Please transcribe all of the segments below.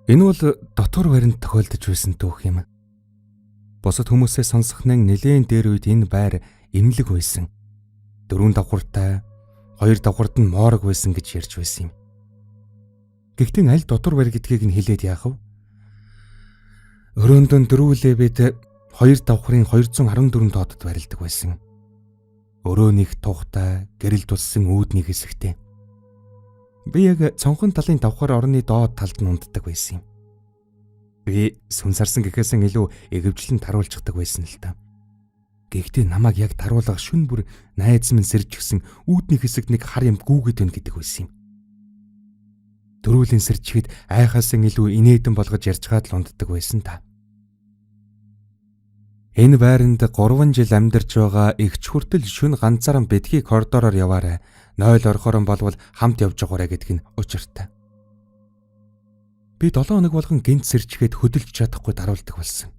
Энэ бол дотор баринд тохиолдож байсан түүх юм. Бусад хүмүүсээ сонсох нь нэлээд дээр үед энэ байр эмнэлэг байсан. 4 давхартай, 2 давхарт нь моорог байсан гэж ярьж байсан юм. Гэхдээ аль дотор барь гэдгийг нь хэлээд яах вэ? Өрөөндөө дөрвөлээ бид 2 давхрын 214 тоодод барилдаг байсан. Өрөөнийх тухтай, гэрэл тулсан үүдний хэсэгтэй. Би яг цонхон талын давхар орны доод талд нь унддаг байсан юм. Би сүнсарсан гэхээс илүү эгэвчлэн таруулчихдаг байсан л та. Гэхдээ намайг яг таруулах шүн бүр найз минь сэржигсэн үүдний хэсэгт нэг хар юм гүүгээд байна гэдэг байсан юм. Дөрвөлийн сэржихэд айхаас илүү инээдэн болгож ярьцгаад л унддаг байсан та. Энэ байранд 3 жил амьдарч байгаа эгч хүртэл шүн ганцаараа битгий коридороор яваарай. 0 орохоор болвол хамт явж байгаарай гэдэг нь учиртай. Би 7 хоног болгон гинт сэржихэд хөдөлж чадахгүй даруулдаг болсон.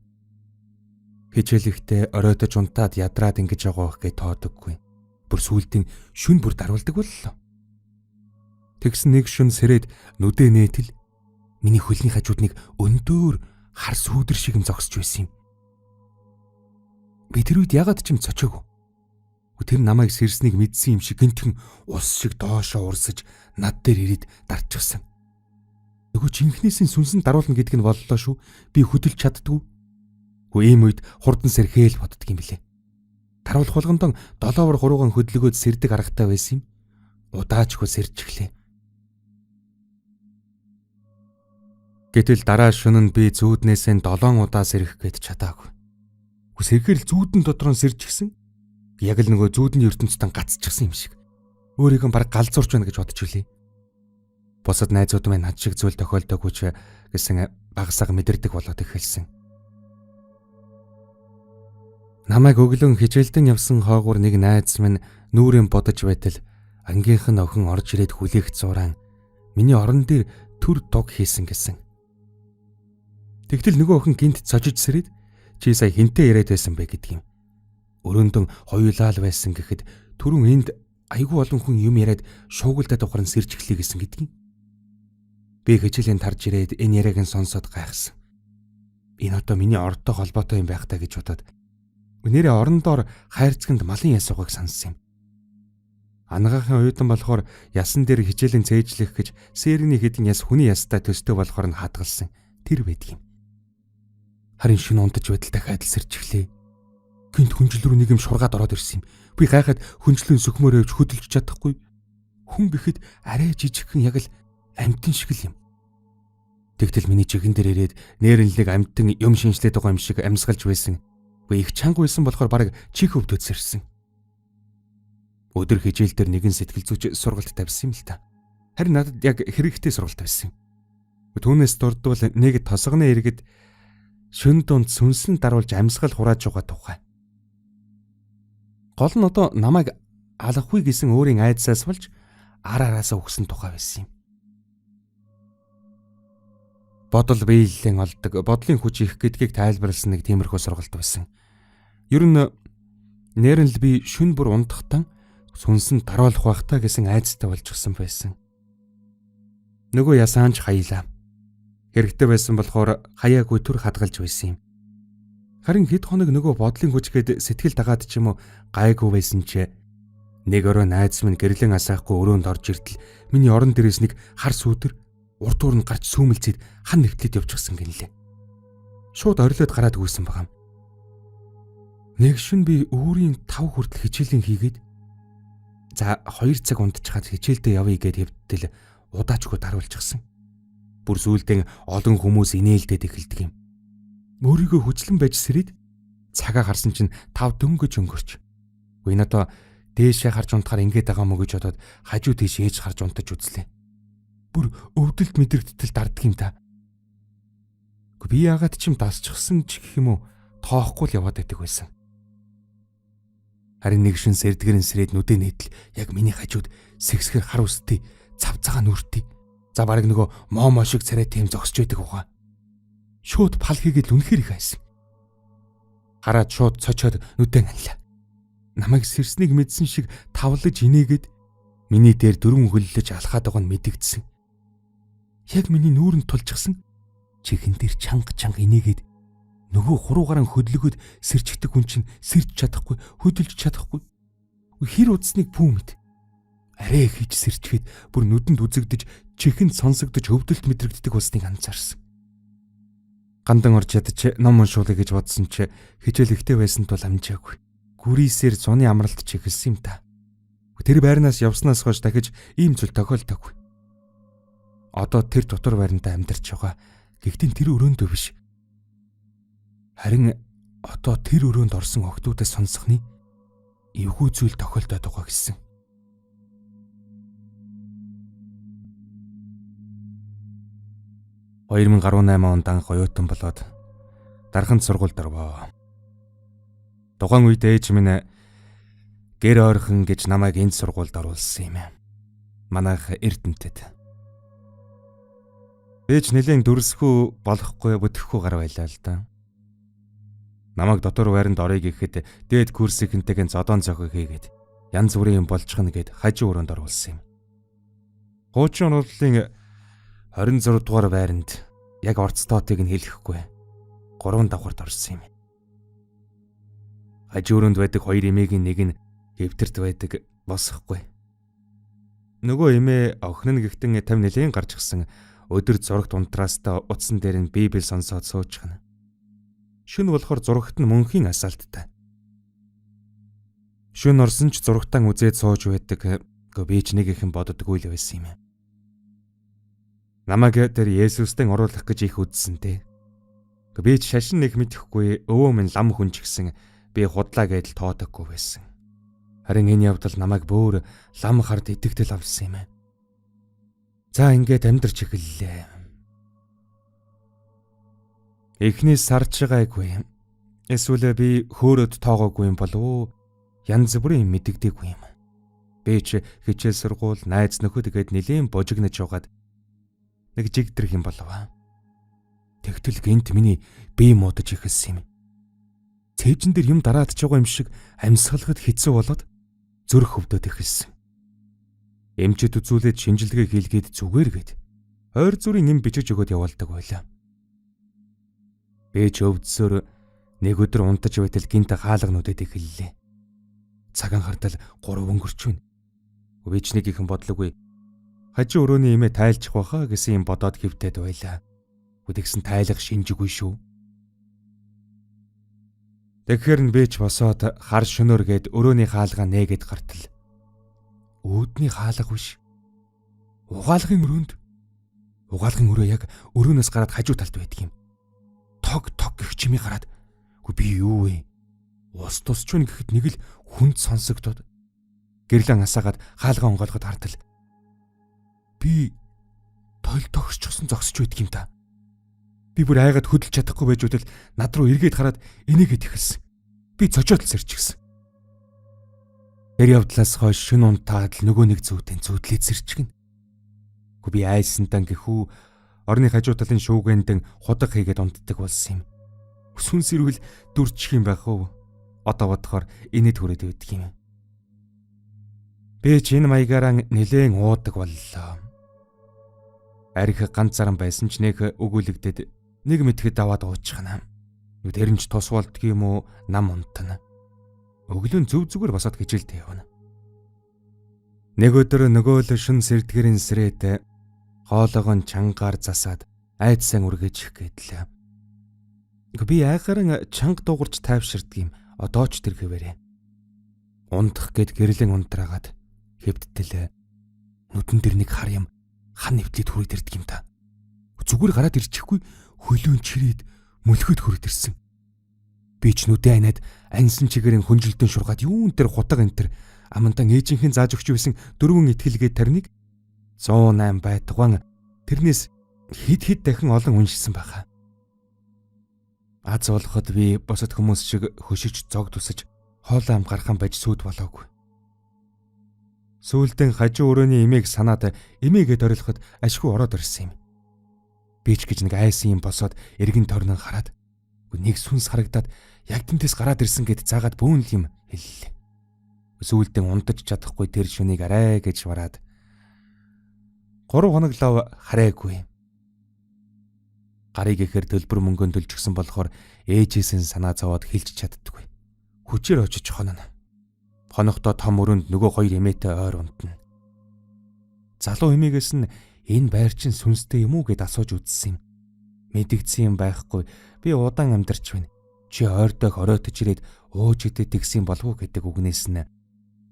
Хичээлэхдээ оройтож унтаад ядраад ингэж байгаа гэхэд тоодоггүй. Бүр сүултийн шүн бүр даруулдаг боллоо. Тэгсэн нэг шүн сэрээд нүдэ нээтэл миний хөлний хажууд нэг өндөр хар сүүдэр шиг юм зогсож байсан юм. Би тэр үед ягаад ч юм цочоогүй. Тэр намайг сэрснийг мэдсэн юм шиг гинтхэн ус шиг доошоо урсаж над дээр ирээд дарчихсан. Нөгөө жинхнээсээ сүнсэн даруулна гэдэг нь боллоо шүү. Би хөдөлж чаддгүй. Ийм үед хурдан сэрхээл боддөг юм билээ. Таруулах болгондоо 7-оор 3-гаан хөдөлгөөд сэрдэг аргатай байсан юм. Удаачгүй сэрчихлээ. Гэтэл дараа шөнө нь би зүүднээсээ 7 удаа сэрэх гээд чадаагүй. Сэрхээр л зүүдэн дотор нь сэржчихсэн. Яг л нөгөө зүүдний ертөнцийн гацчихсан юм шиг. Өөрийгөө баг галзуурч байна гэж бодож үлээ. Бусад найзууд маань над шиг зүйл тохиолдоогүй ч гэсэн багасаа мэдэрдэг болоод эхэлсэн. Намайг өглөө хичээлдэн явсан хоогуур нэг найз минь нүүрэн бодож байтал ангийнх нь охин орж ирээд хүлээх зураан миний орон дээр төр дуг хийсэн гэсэн. Тэгтэл нөгөө охин гинт цожиж сэрээд чи сая хинтээ яриад байсан бэ гэдэг юм. Өрөөндөн хоёулаа л байсан гэхэд түрүүн энд айгүй олон хүн юм яриад шуугилдаад ухран сэржихлээ гэсэн гэдэг юм. Би хичээлийн тарж ирээд энэ яриаг нь сонсоод гайхсан. Энэ одоо миний ордтой холбоотой юм байх таа гэж бодоод нэрээ орондоор хайрцагт малын яс угааг сонссон юм. Ангаахын уйдан болохоор ясан дээр хичээлийн цээжлэх гэж сэрний хэдэн яс хүний ястай төстэй болохоор нь хадгалсан тэр байдаг юм. Харин шин унтаж байтал дахиад л сэрчихлээ. Гинт хүнжил рүү нэг юм шургаад ороод ирсэн юм. Би гайхаад хүнжлийн сөкмөрөө явж хөдөлж чадахгүй. Хүн гэхэд арай жижигхэн яг л амьтан шиг л юм. Тэгтэл миний чихэн дээр ирээд нээрнэлэг амьтан юм шинжлээд байгаа юм шиг амьсгалж байсан. Уу их чанга байсан болохоор бараг чих өвдөд сэрсэн. Өдөр хичээл дээр нэгэн сэтгэл зүйч сургалт тавьсан юм л та. Харин надад яг хэрэгтэй сургалт байсан юм. Түүнээс дурдвал нэг тосгоны иргэд шүн дунд сүнсэн даруулж амьсгал хурааж байгаа тухай. Гол нь одоо намайг алахгүй гэсэн өөрийн айдсаас болж араасаа өгсөн тухай байсан юм. Бодол биеллийн олдог, бодлын хүч их гэдгийг тайлбарласан нэг тиймэрхүү сургалт байсан. Ер нь нэрнэл би шүн бүр унтахтан сүнсэн даруулах байхтаа гэсэн айдстай болж гисэн байсан. Нөгөө ясаанч хаялаа. Хэрэгтэй байсан болохоор хаяагүй төр хадгалж байсан юм. Харин хэд хоног нөгөө бодлын хүчгээд сэтгэл дагаад ч юм уу гайгүй байсан ч нэг өрөө найз минь гэрлэн асаахгүй өрөөнд орж иртэл миний орон дээрээс нэг хар сүүдэр урд уурн гарч сүүмэлцээд хан нэвтлээд явчихсан гинлээ. Шууд орилоод гараад гүйсэн багам. Нэг шин би өөрийн 5 хүртэл хичээлийн хийгээд за 2 цаг унтчихад хичээлдээ явъя гэд хэвтэл удаачгүй даруулчихсан. Бүр сүүлдээ олон хүмүүс инээлдээд эхэлдэг юм. Өөрийгөө хүчлэн байж сэрээд цагаа харсан чинь 5 дөнгөж өнгөрч. Үгүй надаа дээшээ харж унтахаар ингээд байгаа мó гэж бодоод хажуу тийш ээж харж унтаж үзлээ. Бүр өвдөлт мэдрэгдтэл дарддаг юм та. Би яагаад ч юм дасчихсан ч гэх юм уу тоохгүй л яваад байдаг байсан. Харин нэг шин сэрдгэрэн сэрээд нүдэ нээтэл яг миний хажууд сэгсгэр хар үстэй цав цагаан нүртэй. За бараг нөгөө момо шиг царай тийм зогсож байдаг угаа. Шууд пал хийгээд үнэхээр их хайсан. Хараад шууд цочоод нүдэн анлаа. Намайг сэрснийг мэдсэн шиг тавлаж инээгээд миний дээр дөрвөн хөллөж алхаад байгаа нь мэдэгдсэн. Яг миний нүүрэнд тулчихсан чихэн дээр чанга инээгээд нөгөө хуруугаараа хөдлөгөд сэрчгдэг хүн чинь сэрж чадахгүй, хөдөлж чадахгүй. Хэр удсныг пүү мэд. Арай хийж сэрчгээд бүр нүдэнд үзэгдэж, чихэнд сонсогдож өвдөлт мэдрэгддэг болсныг анзаарсан. Гандан орж ядаж ном уншуулъя гэж бодсон ч хичээл ихтэй байсан тул амжаагүй. Гүрийсээр зуны амралт чихэлсэн юм та. Тэр байрнаас явснаас хойш дахиж ийм зүйл тохиолдоогүй. Одоо тэр дотор байранда амьдарч байгаа. Гэхдээ тэр өрөөндөө биш. Харин одоо тэр өрөөнд орсон охтуудаас сонсохны эвгүй зүйл тохиолдоод байгаа гэсэн. — 2018 онд анх оюутан болоод дарханд сургуульд орвоо. Тухайн үед ээж минь гэр ойрхон гэж намайг энд сургуульд оруулсан юм. Манайх Эрдэнэтэд. Ээж нэлээд дүрсгүй болохгүй бүтэхгүй гар байлаа л да. Намайг дотор байранд орё гэхэд дээд курсийнхэнтэйгээ зодон зохиог хийгээд янз бүрийн юм болчихно гэд хажуу өрөөнд оруулсан юм. Хуучин урлалын 26 дугаар байранд яг орцтоотыг нь хэлэхгүй 3 давхарт орсон юм. Хажуу өрөөнд байдаг 2 эмээгийн нэг нь хэвтэрт байдаг босхгүй. Нөгөө эмээ охин нь гихтэн 50 нэлийн гарч гисэн өдөр зурагт унтраастаа утсан дээр нь Библи сонсоод суучгана. Шүн болохоор зурагт нь мөнхийн асаалттай. Шүн орсон ч зурагтаа үзээд сууж байдаг. Би ч нэг ихэн боддоггүй л байсан юм. Намайг тэр Есүстэн оруулах гэж их үдсэнтэй. Би ч шашин нэг мэдэхгүй өвөө минь лам хүн ч гэсэн би худлаа гэдэл тоодоггүй байсан. Харин энэ явдал намайг бөөр лам хард итгэл авсан юм. За ингээд амьдарч эхэллээ. Эхний сарч байгаагүй. Эсвэл би хөөрөд тоогоогүй юм болов уу? Янз бүрийн мэддэгдээгүй юм. Би ч хичээл сургууль, найз нөхөд гээд нэлийн божигнож байгаад нэг жигдрэх юм болов. Тэгтэл гинт миний бие муудаж ихэлсэн юм. Цээжин дээр юм дараадж байгаа юм шиг амьсгалахад хэцүү болоод зүрх хөвдөд ихэлсэн. Эмчэд үзүүлээд шинжилгээ хийлгээд зүгээр гээд ойр зүрийн эм бичиж өгöd явуулдаг байлаа. Би ч өвдсөөр нэг өдөр унтаж байтал гинт хаалга нүдэд эхэллээ. Цагаан хартал 3 өнгөрч байна. Би ч нэг ихэн бодлоогүй. Хажуу өрөөний эмээ тайлчих байхаа гэсэн юм бодоод хөвтөд байлаа. Тэгсэн тайлах шинжгүй шүү. Тэгэхээр нь би ч босоод хар шөнөөр гээд өрөөний хаалгаа нээгээд гартал. Үүдний хаалга биш. Угаалгын өрөөнд. Угаалгын өрөө яг өрөөнөөс гараад хажуу талд байдаг юм. Тог гэх чимээ гараад. Би юу вэ? Ус тусч байна гэхэд нэг л хүнд сонсогдоод гэрлэн асаагаад хаалгаа онгойлгоод хартал. Би тойл тогсчихсон зогсож байдаг юм та. Би бүр айгаад хөдөлж чадахгүй байж үтэл над руу эргээд хараад энийгээд ихэлсэн. Би цочоод л сэрчихсэн. Тэр явдлаас хойш шүн унтаад л нөгөө нэг зүйтэй зүүдлээд сэрчгэн. Би айсантан гэхүү орны хажуу талын шүүгэндэн худаг хийгээд унтдаг болсон юм. Сүн сэрвэл дүрчих юм байх уу? Одоо бодохоор инээд хүрээд байдаг юм. Би ч энэ маягаараа нэлээд уудаг боллоо. Арих ганцаараа байсан ч нэг өгүүлэгдэд нэг мэтгэд аваад уучхана. Тэр нь ч тус болдг юм уу? Нам унтана. Өглөө зөв зүгээр босоод хичээлдээ явна. Нэг өдөр нөгөө л шүн сэрдгэрийн сэрээд хоолойгоо чангаар засаад айдсан үргэж гээдлээ. Би айхаран чанга дуугарч тайвширдаг юм. Одоо ч тэр хэвээрээ. Унтах гээд гэрлэн унтраагаад хэвдтэлээ. Нүдэн дээр нэг хар юм хан нэвтлээд хүрээд ирдэг юм та. Зүгээр гараад ирчихгүй хөлөөн чирээд мөлхөд хүрээд ирсэн. Би ч нүдэ анаад ансан чигээрэн хүнжилтэн шургаад юун дээр хутаг энтер амантан ээжийнхэн зааж өгч байсан 4 итгэлгээд тарныг 108 байтуган тэрнээс хид дахин олон уншсан байхаа. Аз болоход би босод хүмүүс шиг хөшиж зог тусаж хоолоо ам гархан байж сүуд болоогүй. Сүүлдэн хажуу өрөөний эмээг санаад эмээгээд орилоход ашгүй ороод ирсэн юм. Би ч гэж нэг айсан юм босоод эргэн торнон хараад нэг сүнс харагдаад яг тэнтэс гараад ирсэн гэд заагаад бөөнл юм хэллээ. Сүүлдэн унтаж чадахгүй тэр шүнийг арай гэж бараад 3 хоног лав хараагүй. Гарыг ихээр төлбөр мөнгөнд төлчихсөн болохоор ээжээс нь санаа зовоод хэлж чаддаггүй. Хүчээр очиж хонно. Хонохдоо том өрөөнд нөгөө хоёр эмээтэй ойр унтна. Залуу эмээгээс нь энэ байр чинь сүнстэй юм уу гэд асууж үзсэн юм. Мэдэгдсэн юм байхгүй. Би удаан амьдарч байна. Чи ойртойг оройтож ирээд ууж идэт тэгсэн болов уу гэдэг үгнээс нь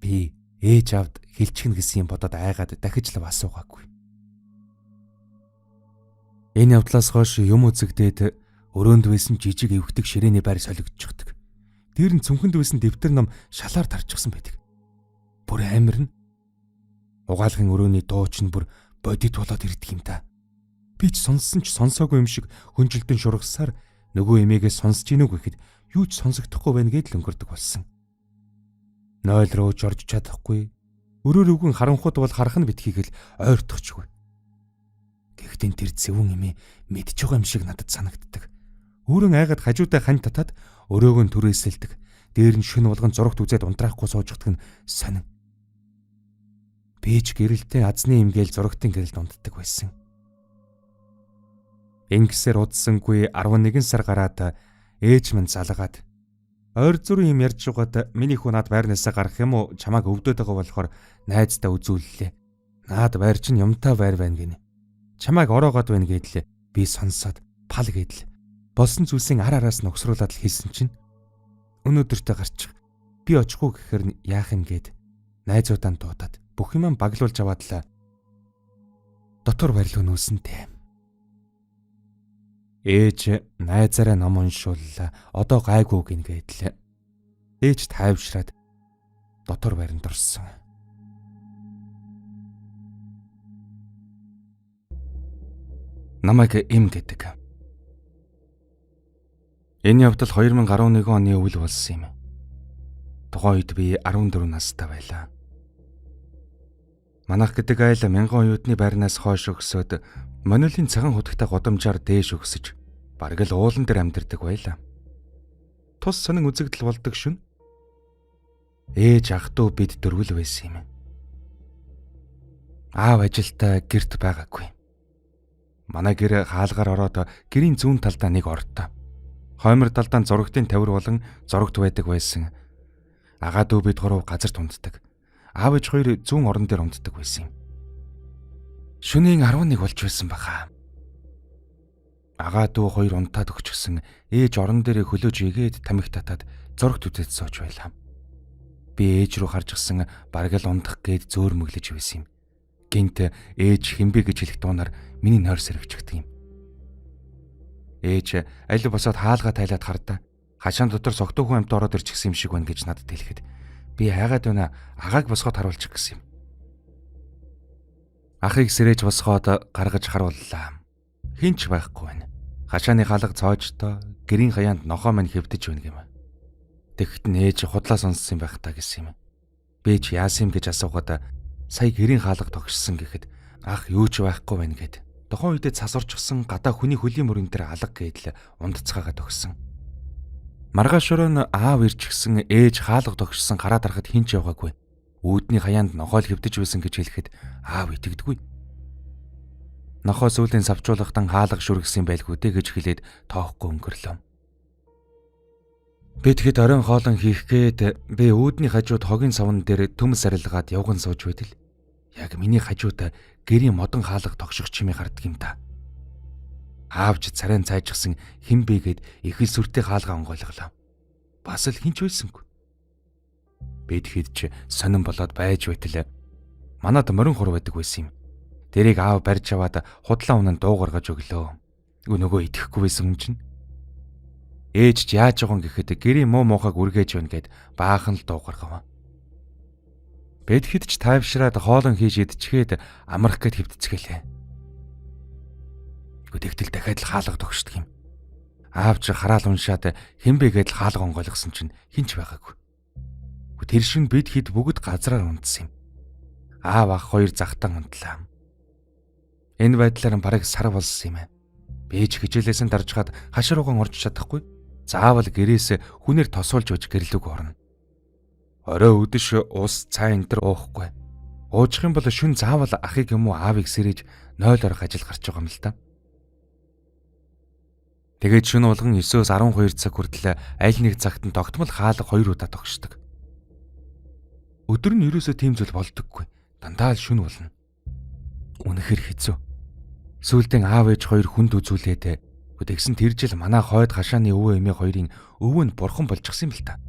би ээж авд хэлчихнэ гэсэн юм бодоод айгаад дахиж л асуугаагүй. Энэ явдлаас хойш юм үзэгдээд өрөөнд байсан жижиг эвхдэг ширээний байр солигдчихдаг. Тэр нь цүнхэнд байсан дэвтэр ном шалаар тарчихсан байдаг. Бүр амир нь угаалгын өрөөний дуу чинь бүр бодит болоод ирдэг юм та. Би ч сонссон ч сонсоогүй юм шиг хөнжилтөн шургасаар нөгөө эмээгээс сонсож гинүү гэхэд юу ч сонсогдохгүй байна гэд л өнгөрдөг болсон. Нойл руу ч орж чадахгүй. Өрөөр өвгөн харанхууд бол харах нь битгийгэл ойртохчгүй. Гэхдээ тэр зөвүүн эмээ мэдж байгаа юм шиг надад санагддаг. Өөрөн айгаад хажуудаа хань татаад өрөөгөө түрээсэлдэг. Дээр нь шөнө болгон зурагт үзээд унтраахгүй сууждаг нь сонин. Би ч гэрэлтэй азны имгээл зурагтын гэрэлд унтдаг байсан. Ингэсээр удсангүй 11 сар гараад ээж минь залгаад ойр зүрийн юм ярьж байгаад миний хүү над байрнаасаа гарах юм уу чамааг өвдөд байгаа болохоор найздаа үзүүллээ. Наад байр чинь юмтай байр байна гинэ. Чамааг ороогоод байна гэдлээ. Би сонсоод пал гэдэл. Болсон зүйлсийн ар араас нь өгсруулад л хэлсэн чинь өнөөдөртөө гарчих. Би очихгүй гэхээр яах юм гээд найзуудаа дуудаад бүх юмаа баглуулж аваад л дотор барилга нөөсөнтэй. Ээж найзаараа ном уншууллаа. Одоо гайгүй гин гэдлээ. Ээж тайвшраад дотор баринд орсон. Намайг эм гэдэг. Энэ явдал 2011 оны үйл болсон юм. Тухайн үед би 14 настай байлаа. Манайх гэдэг айл 1000 оюутны байрнаас хойш өгсөд Манилын цагаан хутагтай годамжаар дээш өгсөж бараг л уулан дээр амьдардаг байлаа. Тус сонин үзэгдэл болдог шүн. Ээж ах トゥ бид дөрвөл байсан юм. Аав ажилдаа гэрт байгаагүй. Манай гэр хаалгаар ороод гэрийн зүүн талдаа нэг ордоо. Хоймор талдаа зурагтын тавир болон зурагт байдаг байсан. Агаа トゥ бид гурав газарт унтдаг. Аав ээж хоёр зүүн орон дээр унтдаг байсан юм. Шөнийн 11 болж байсан баха. Агаа トゥ хоёр унтаад өгчихсөн. Ээж орон дээр хөлөөж игээд тамхи татаад зурагт үзэж сууж байлаа. Би ээж рүү харж гисэн бараг л ундах гээд зөөрмөглөж байсан юм. Гинт ээж хинбэ гэж хэлэх дуунаар миний нойр сэрвчихдэг юм. Ээж аль босоод хаалгаа тайлаад хардаа. Хашаан дотор согтуугүй амт ороод ирчихсэн юм шиг байна гэж надад хэлэхэд би хайгаад байна агааг босгоод харуулчих гэсэн юм. Ахыг сэрэж босгоод гаргаж харууллаа. Хинч байхгүй байна. Хашааны хаалга цоожтой гэрийн хаяанд нохоо мань хэвдэж байна гэм. Тэгэхэд нь ээж худлаа сонссон байх та гэсэн юм. Би ч яасан юм гэж асуугаад сая гэрийн хаалга тогшсон гэхэд ах юу ч байхгүй байна гэд. Тухайн үедээ цас орчихсон гадаа хүний хөлийн мөрөн дээр алга гэдэл ундцгаагаа тогссон. Маргааш өрөө аав ирчихсэн ээж хаалга тогшсон гараад арахад хинч явгаагүй. Үүдний хаяанд нохоол хэвдэж байсан гэж хэлэхэд аав итгэдэггүй. Нохоо сүүлийн савчуулгадан хаалга шүргсэн байлгүй дээ гэж хэлээд тоохгүй өнгөрлөө. Би тэгэхэд оройн хоолон хийх гээд би үүдний хажууд хогийн савн дээр төмс арилгаад явган сууж байтал яг миний хажууд гэрийн модон хаалга тогших чимээ харддаг юм та. Аавч царайн цайжсан хэн бэ гэд их л сүртэй хаалга онгойлголоо. Бас л хинч байлсангүй. Би тэгэхэд ч сонирн болоод байж байтал манад морин хур байдаг байсан юм. Тэрийг аав барьж аваад худлаа унан дуу гаргаж өглөө. Нөгөө итгэхгүй байсан юм чинь. Ээж ч яаж байгаа гэхэд гэрийн муу муухайг үргэж байна гэд баахан л дуу гаргав. Би тэгэхэд ч тайвшраад хоолон хийж идчихээд амрах гэд хэвтцгэлээ. Тэгтэл дахиад л хаалга тогшдог юм. Аавч хараал уншаад хинбэ гэдэл хаалга онгойлгосон чинь хинч байгаагүй. Тэр шин бид хэд бүгд газраар унтсан юм. Аав ах хоёр захтан унтлаа. Энэ байдлаар бараг сар болсон юм. Би ч хичээлээсээ даржгаад хашруугаан орж чадахгүй. Заавал гэрээс хүнээр тосуулж өгч гэрлэг орно. Орой өдөш ус цай энтер уухгүй. Уучих юм бол шүн заавал ахыг юм уу аавыг сэрэж 0 орох ажил гарч байгаа юм л та. Тэгээд шөнө болгон 9-өөс 12 цаг хүртэл аль нэг цагт нь тогтмол хаалга 2 удаа тогшдог. Өдөр нь ерөөсөө тийм зүйл болдоггүй. Дандаа л шөнө болно. Үнэхээр хэцүү. Сүүлдээ аав ээж хоёр хүнд үзүүлээд тэгсэн тэр жил манай хойд хашааны өвөө эмээ хоёрын өвөө нь бурхан болчихсон юм л та.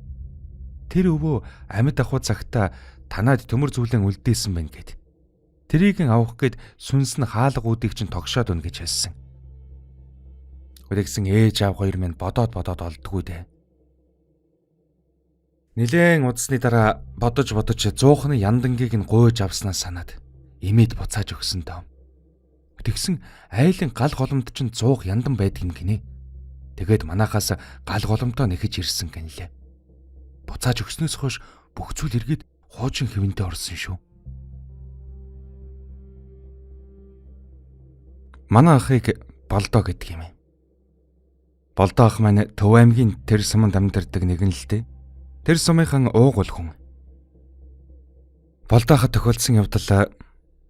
Тэр өвөө амьд ахуй цагта танаад төмөр зүйлэн үлдээсэн байна гэд. Тэрийг авах гээд сүнс нь хаалгуудыг чинь тогшоод өгнө гэж хэлсэн. Тэгсэн ээж аав хоёр минь бодоод олдгүй дээ. Нилээн удасны дараа бодож 100-ны яндангийг нь гуйж авснаас санаад имэд буцааж өгсөн дөө. Тэгсэн айлын гал голомд чинь 100 яндан байдаг юм гинэ. Тэгээд манахаас гал голомтоо нэхэж ирсэн гэнлээ. Буцааж өгснөөс хойш бүх зүйл эргээд хуучин хэвэнтэй орсон шүү. Манай ахыг Болдоо гэдэг юм. Болдоо ах маань Төв аймгийн тэр суманд амьдардаг нэгэн л дээ. Тэр сумынхан уугуул хүн. Болдоо ахад тохиолдсон явдал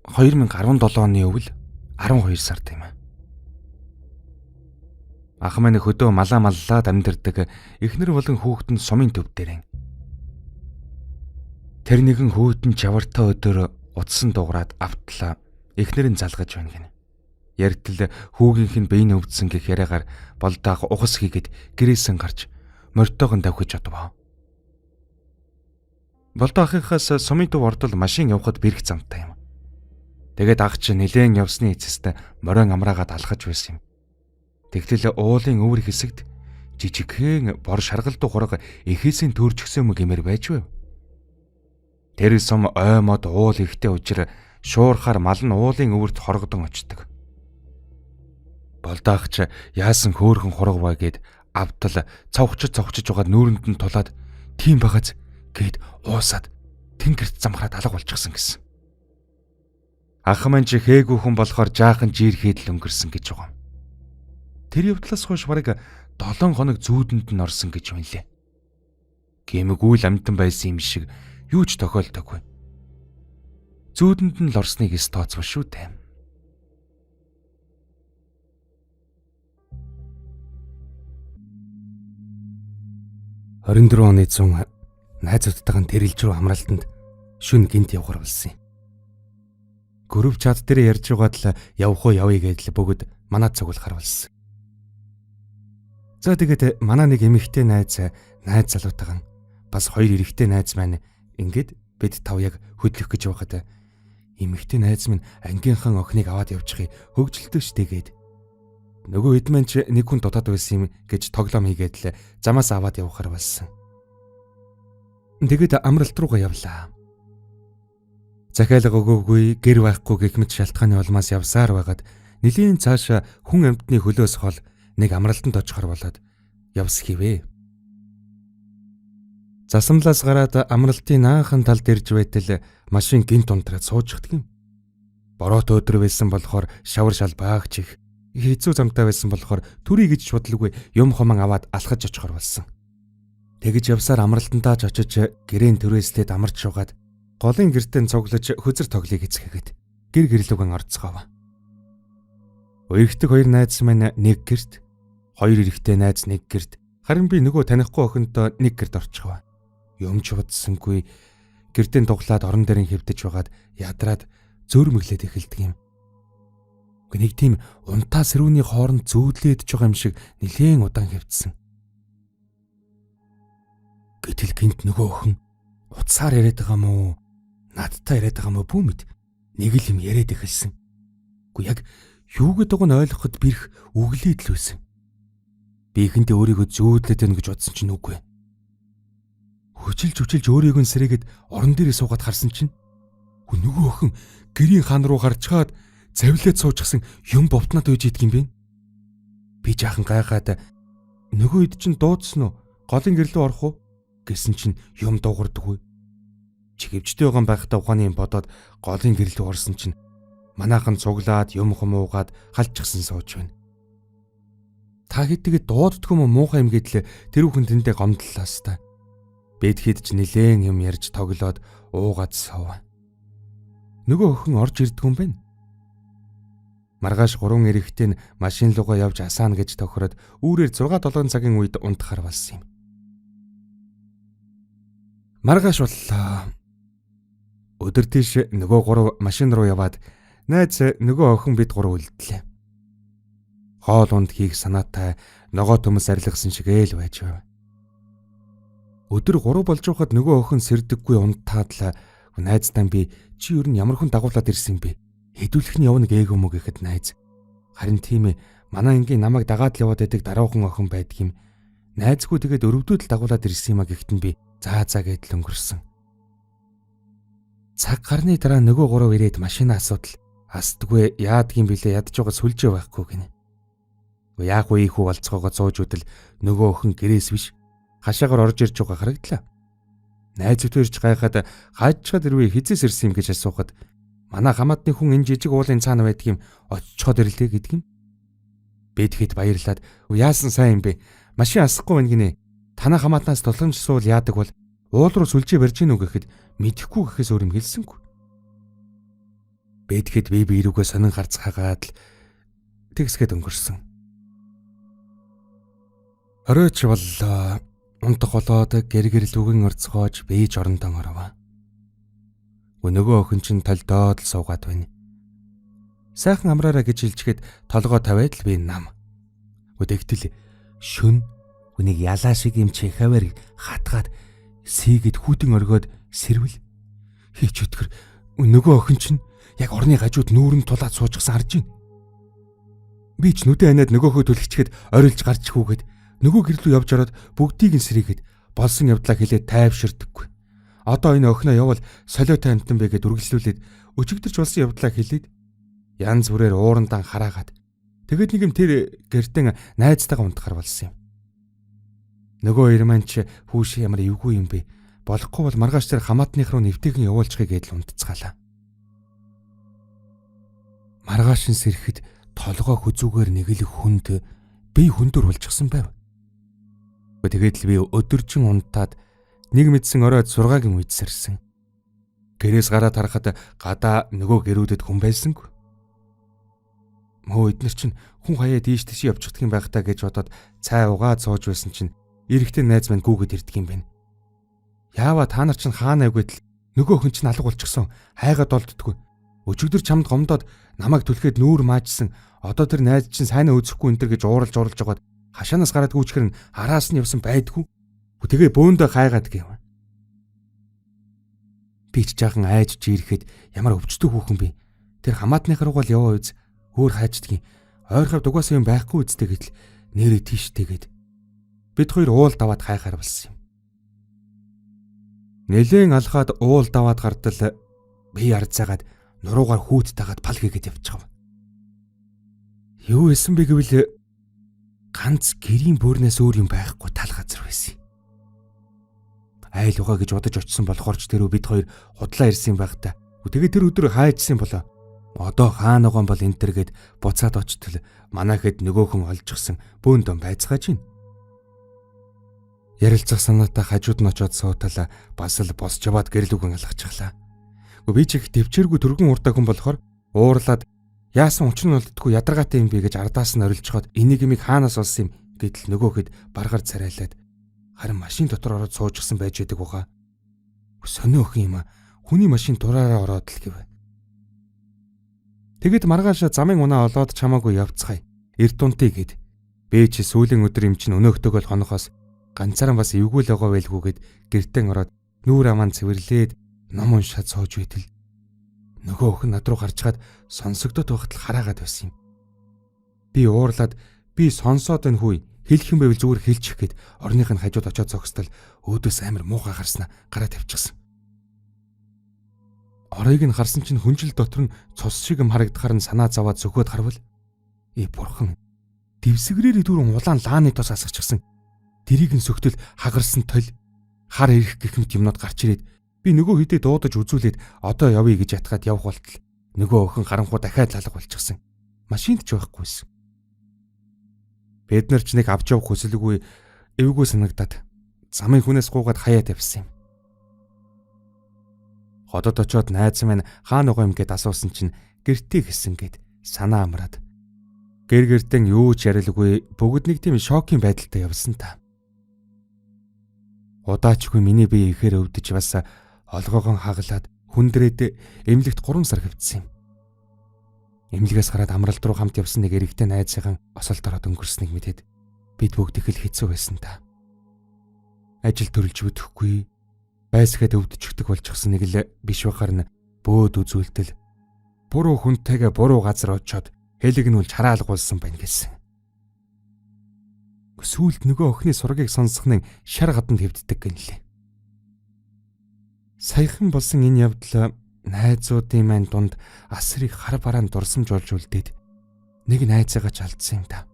2017 оны өвөл 12 сард юм. Ах маань хөдөө маллаад амьдардаг эхнэр болон хүүхэд нь сумын төв дээр. Тэр нэгэн хүүхэд нь чавартай өдөр утсан дуурайд автлаа. Эхнэр нь залгаж байна гэнэ. Яртал хүүгийнх нь биеийн өвдсөн гэх яриагаар Болдоо ах ухас хийгээд гэрээсэн гарч морьтойгоо давхиж одвоо. Болдоо ахынхаас сумын төв ордол машин явахад бэрх замтай юм. Тэгээд ах чинь нилээн явсны эцэст морин амраагаад алхаж байсан юм. Тэгтэл уулын өвөр хэсэгт жижигхэн бор шаргалдуу хураг эхээсийн төржгсөн юм гэмээр байжв. Тэр сум ой мод уул ихтэй учир шуурхаар мал нь уулын өвөрт хоргодон очдог. Болдоо ах ч яасан хөөхөн хураг бай гэд авдал цовчж байгаа нүүрэнд нь тулаад тийм багаз гэд уусаад тэнгэрт замхраад алга болчихсон гэсэн. Ах маань ч хээгүй хүн болохоор жаахан жиирхэд л өнгөрсөн гэж байгаа. Тэр явдлаас хойш бараг 7 хоног зүүдэнд нь орсон гэж байна лээ. Гэмгүй л амтан байсан юм шиг юу ч тохиолдоогүй. Зүүдэнд нь л орсныг эс тооцвол шүү дээ. «24 оны 100 найзуудтайгаа тэрэлж рүү амралтанд шүн гинт явахар болсон юм. Групп чат дээр ярьж байгаад л явах уу явъя гэдэл бүгд манад цуглахар болсон. За тэгээд манай нэг эмэгтэй найз залуутайгаа бас 2 эрэгтэй найз маань ингээд бид тав яг хөдлөх гэж байхад эмэгтэй найз минь ангийнхан охиныг аваад явчихъя хөгжилтөө штэ гээд нөгөө хэд маань ч нэг хүн дутаад байсан юм гэж тоглоом хийгээд л замаас аваад явахар болсон. Тэгээд амралт руугаа явлаа. Захиалга өгөөгүй гэр байхгүй гэх мэт шалтгааны улмаас явсаар байгаад нэлийн цааш хүн амьтны хөлөөс хол нэг амралтанд очихор болоод явс хивээ. Засамлаас гараад амралтын наахан талд ирж байтал машин гинт унтраад суужчихдаг юм. Бороотой өдөр байсан болохоор шавар шал баагч их хэцүү замтай байсан болохоор төрий гэж бодлоогүй юм хомон аваад алхаж очихор болсон. Тэгэж явсаар амралтандаа ч очиж гэрэн төрөөслээд амарч шугаад голын гертэн цуглаж хөзөр тоглыг эцгээгээд гэр гэрлүүгэн орцгоов. Уягтдаг 2 найз маань нэг герт, 2 эрэгтэй найз нэг герт, харин би нөгөө танихгүй охинтой нэг герт орчихов. Юмч удсангүй гэртэн дуглаад орон дээрэн хэвдэж байгаад ядраад зөөрмөглээд эхэлдэг юм. Нэг тийм унтаа сэрүүний хооронд зүүдлээд байгаа юм шиг нэлээн удаан хэвдсэн. Гэтэл гинт нөгөө охин утсаар яриад байгаа мó, надтай яриад байгаа мó бүү мэд нэг л юм яриад эхэлсэн. Гэхдээ яг юу гэдэг нь ойлгоход бэрх үглээд л байсан. Би ихэндээ өөрийгөө зүүдлээд байна гэж бодсон чинь үгүй. Хүчилж өөрийгөө сэрээгээд орон дээрээ суугаад харсан чинь нөгөө охин гэрийн хан руу гарчгаад завлаад суучихсан юм бовтнаад үйж идэх юм бэ. Би жаахан гайхаад нөгөө хэд чинь дуудсан уу? Голын гэрлөө орох уу гэсэн чинь юм дуугардаггүй. Чигэвчтэй байгаа байхдаа ухааны юм бодоод голын гэрлөө орсон чинь манайхан цуглаад юм хумуугаад халчихсан сууж байна. Та хэдийгээр дууддаггүй муухай юм гэдэл тэр хүн тэндээ гомдлоо та. Бид хэд ч нилээн юм ярьж тоглоод уугаад суув. Нөгөө охин орж ирдэг юм байна. Маргааш 3 эрэхтэн машин руугаа явж асаана гэж тохироод үүрээр 6-7 цагийн үед унтахаар болсон юм. Маргааш боллоо. Өдөр тийш нөгөө 3 машин руу яваад найз нөгөө охин бид 3 үлдлээ. Хоол унд хийх санаатай ногоо төмөс арилгасан шиг ээл байж байв. Өдөр 3 болж байхад нөгөө охин сэрдэггүй унтаад л найздаа би чи юу н ямар хүн дагуулад ирсэн бэ? Хэдүүлэх нь явна гээгүй мө гэхэд найз харин тийм ээ манай ангийн намайг дагаад л яваад байдаг даруухан охин байдаг юм. Найзгүй тэгээд өрөвдөөд л дагуулад ирсэн юм а гэхэд нь би заа гэдэл өнгөрсөн. Цаг гарны дараа нөгөө 3 ирээд машина асуудал асдгүй яадгийн билээ ядж байгаа сүлжээ байхгүй гинэ. Яг уу ийхүү болцоогоо зууж үдэл нөгөө охин гэрээс биш хашаагаар орж ирж байгаа харагдлаа. Найзууд ирж гайхаад хаажчаад ирвэ хизээс ирсэн юм гэж асуухад манай хамаатны хүн энэ жижиг уулын цаана байдаг юм очичоод ирлээ гэдэг юм. Би тэгэхэд баярлаад яасан сайн юм бэ? Машин асахгүй байна гинэ. Танаа хамаатнаас тулгамж суул яадаг бол уул руу сүлжээ барьж гинүү гэхэд мэдэхгүй гэхээс өөр юм хэлсэнгүй. Би тэгэхэд би рүүгээ сонин гарцгаагаад л тэгсгээд өнгөрсөн. Оройч боллоо. Унтах болоод гэр лүгэн орцгоож бийж орондоо оров. Нөгөө охин чинь толдоод л суугаад байна. Сайхан амраараа гэж хэлчихэд толгой тавиад л би нам. Тэгтэл шүн үнийг ялаа шиг юм чихавэр хатгаад сийгэд хүүтэн оргиод сэрвэл хийч өтгөр нөгөө охин чинь яг орны гажууд нүүрэн тулаад суужгсан харж байна. Би ч нүдэ ханаад нөгөөхөө түлхчихэд орилж гарч хүүгээд нөгөө гэрлүү явж ороод бүгдийг нь сэрийгээд болсон явдлаа хэлээд тайвширдаггүй. Одоо энэ охиноо явал солиотой амтан бэ гэд үргэлжлүүлээд өчигдөрч болсон явдлаа хэлээд янз бүрээр уурандаа хараагаад тэгээд нэг юм тэр гэртэн найзтайгаа унтахаар болсон юм. Нөгөө хоёр маань ч хүүш ямар эвгүй юм бэ? Болохгүй бол маргааш тэр хамаатных руу нэвтэйхэн явуулчихъя гэдэл унтцгаалаа. Маргааш нь сэрэхэд толгой хүзүүгээр нэг л хүнд би хүндөр болчихсон байв. Тэгээд л би өдөржин унтаад нэг мэдсэн оройд 6-гийн үед сэрсэн. Гэрээс гараад харахад гадаа нөгөө гэрүүдэд хүн байсангүй. Мөө эднэр чинь хүн хаяа дийш тийш явчихдаг юм байх та гэж бодоод цай угаад сууж байсан чинь эрэгтэй найз маань гүгэд ирдэг юм байна. Яаваа та нар чинь хаана авгэдэл нөгөө хүн чинь алга болчихсон хайгаад олддгүй. Өчигдөр чамд гомдоод намайг түлхээд нүүр маажсан. Одоо тэр найз чинь сайнаа үзэхгүй энэ төр гэж ууралж жагаад хашаанаас гараад гүйчгэр нь араас нь явсан байдгүй. Тэгээ бөөндөө хайгаад гэв. Би ч жаахан айж жирэхэд ямар өвчтөг хүүхэн би. Тэр хамаатных руу л яваа үз өөр хайждгийг. Ойрхов дугаас юм байхгүй үстэй гэдэл нэрээ тийштэйгээд бид хоёр уул даваад хайхаар болсон юм. Нэлээн алхаад уул даваад гардал би ардсаагаад нуруугаар хүүт тагаад пал хийгээд явчихав. Юу исэн бэ гэвэл ганц гэрийн бөөрнөөс өөр юм байхгүй тал газар байсан. Айл угаа гэж бодож очисон болохоор ч тэрөө бид хоёр худлаа ирсэн байх та. Тэгээ тэр өдөр хайжсэн болоо. Одоо хаана байгаа бол энэ төр гэд буцаад очтол манайхэд нөгөөхөн олжчихсан бөөндөө байцгааж байна. Ярилцах санаатай хажууд нь очиод сууталаа бас л босч яваад гэрэлүүгэн алгачихлаа. Би ч их төвчээргүй түргэн уртаа хүн болохоор уурлаад яасан учир нь болддгүй ядаргаатай юм бэ гэж ардаас нь орилжхоод энийг имийг хаанаас олсон юм гэдэл нөгөөхэд баргаар царайлаад харин машин дотор ороод суужсан байж байдаг угаа. Сонио охин юм а хүний машин дураараа ороод л гэв. Тэгэд маргааш замын унаа олоод чамаагүй явцгаая. Эрт унтыг гэд. Би ч сүүлийн өдөр юм чин өнөөхтөг бол хонохоос ганцаараа бас эвгүй л байгаа байлгүйгээд гэртэн ороод нүүр аман цэвэрлээд ном уншаад сууж байтал нөгөө охин над руу гарчгаад сонсогдоод байхад л хараагаад байсан юм. Би уурлаад би сонсоод энэ хүй хэлэх юм байвал зүгээр хэлчих гээд орных нь хажууд очиод зогсдол өөдөөс амар муухай гарснаа гараа тавьчихсан. Оройг нь харсан чинь хүнжил дотор нь цус шиг юм харагдахаар нь санаа заваад зөвхөд харвал бурхан дэвсгэрээр дүүрэн улаан лааны тос асгачихсан. Тэрийг нь сөктөл хагарсан тол хар ирэх гэх мэт юмнууд гарч ирээд би нөгөө хэдий дуудаж үзүүлээд одоо явъя гэж ятгаад явх болтол нөгөө охин харанхуу дахиад лалга болчихсон. Машинд ч байхгүйсэн. Бид нар ч нэг авч явах хүсэлгүй эвгүй санагдаад замын хүнээс гуугаад хаяа тавьсан юм. Ходод очоод найз маань хаана байгаа юм гэд асуусан чинь гэртээ гисэн гэд Санаа амраад. Гэр гертэн юу ч ярилгүй бүгд нэг тийм шокийн байдалтай явсан та. Удаачгүй миний бие ихээр өвдөж бас олгоогон хаглаад хүндрээд эмнэлэгт 3 сар хэвтсэн юм. Эмнэлгээс гараад амралт руу хамт явсан нэг эрэгтэй найзынхан осолд ороод өнгөрснийг мэдээд бид бүгд их л хэцүү байсан та. Ажил төрөлж өдөхгүй, байсгаад өвдөжчихдөг болчихсон нэг л биш бахаар нь бөөд үзүүлтэл буруу хүнтэйгээ буруу газар очоод хэлэгнүүл хараалгуулсан байна гэсэн. Сүүлд нөгөө охины сургийг сонсох нь шар гаданд хэвддэг гэнэлээ. Саяхан болсон энэ явдал найзуудын маань дунд асрыг хар бараанд дурсамж болж үлдээд нэг найзаагаа ч алдсан юм да.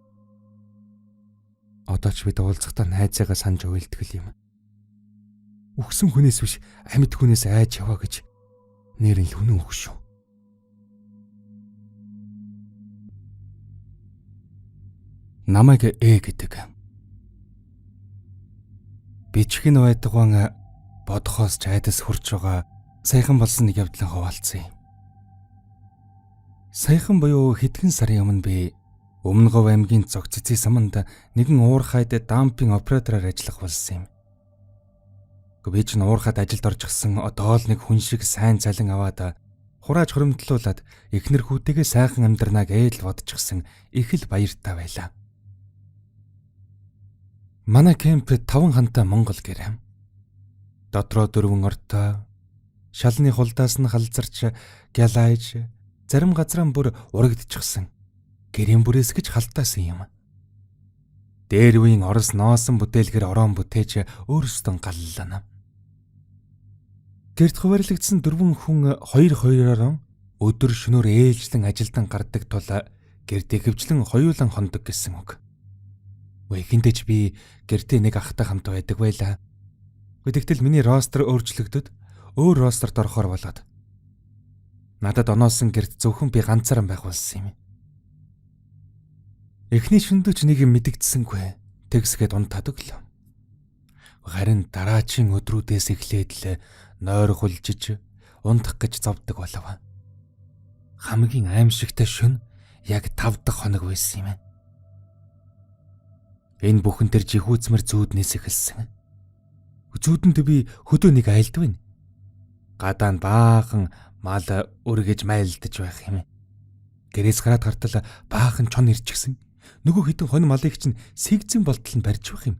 Одоо ч бид уулзахдаа найзаагаа санаж уйлтгэл юм. Үхсэн хүнээс биш амьд хүнээс айж яваа гэж нэр нь хүнэн үг шүү. Намайг гэдэг. Бичгэн байдган бодхоос ч айдас хурж байгаа саяхан болсон нэг явдлын хуваалцсан юм. Саяхан буюу хэдхэн сарын өмнө би Өмнөгов аймгийн Цогццын саманд нэгэн уурхайд дампинг оператороор ажиллах болсон юм. Би ч уурхайд ажилд орж гисэн одоо л нэг хүн шиг сайн цалин аваад хурааж хуримтлуулад эхнэр хүүтэйгээ сайхан амьдрнаа гэж бодчихсон их л баяртай байлаа. Манай кемп 5 хантай Монгол гэр. Дотроо 4 ортой, шалны хулдаас нь халзарч гялайж, зарим газраа бүр урагдчихсан. Гэрийн бүрээс гэж халтаасан юм. Дээр үеийн Орос ноосон бүтээлгэр ороон бүтээж өөрсдөө галлана. Гэрт хуваарлагдсан 4 хүн 2-2-ороо өдөр шөнөөр ээлжлэн ажилдан гардаг тул гэртээ хөвчлэн хоёулан хондог гэсэн үг. Гэхдээ би гэртээ нэг ахтай хамт байдаг байлаа. Гэхдээ миний ростер өөрчлөгдөд өөр ростерт орохоор болоод надад оноосон гэрт зөвхөн би ганцаараа байх болсон юм. Эхний шөндөөч нэг юм мэдэгдсэнгүй. Тэгсгээд унтаад өглөө. Харин дараачийн өдрүүдээс эхлээд л нойр хулжиж унтах гэж зовдөг болов. Хамгийн аимшигтай шөнө яг 5 дахь хоног байсан юм. Энэ бүхэн төр жихүүцмэр зүүднээс эхэлсэн. Зүүдэнд би хөдөө нэг айлдвэн. Гадаа нь баахан мал өргөж майлдаж байх юм. Гэрээс гараад гартал баахан чон ирчихсэн. Нөгөө хитэн хонь малыг чинь сэгзэн болтол нь барьж байх юм.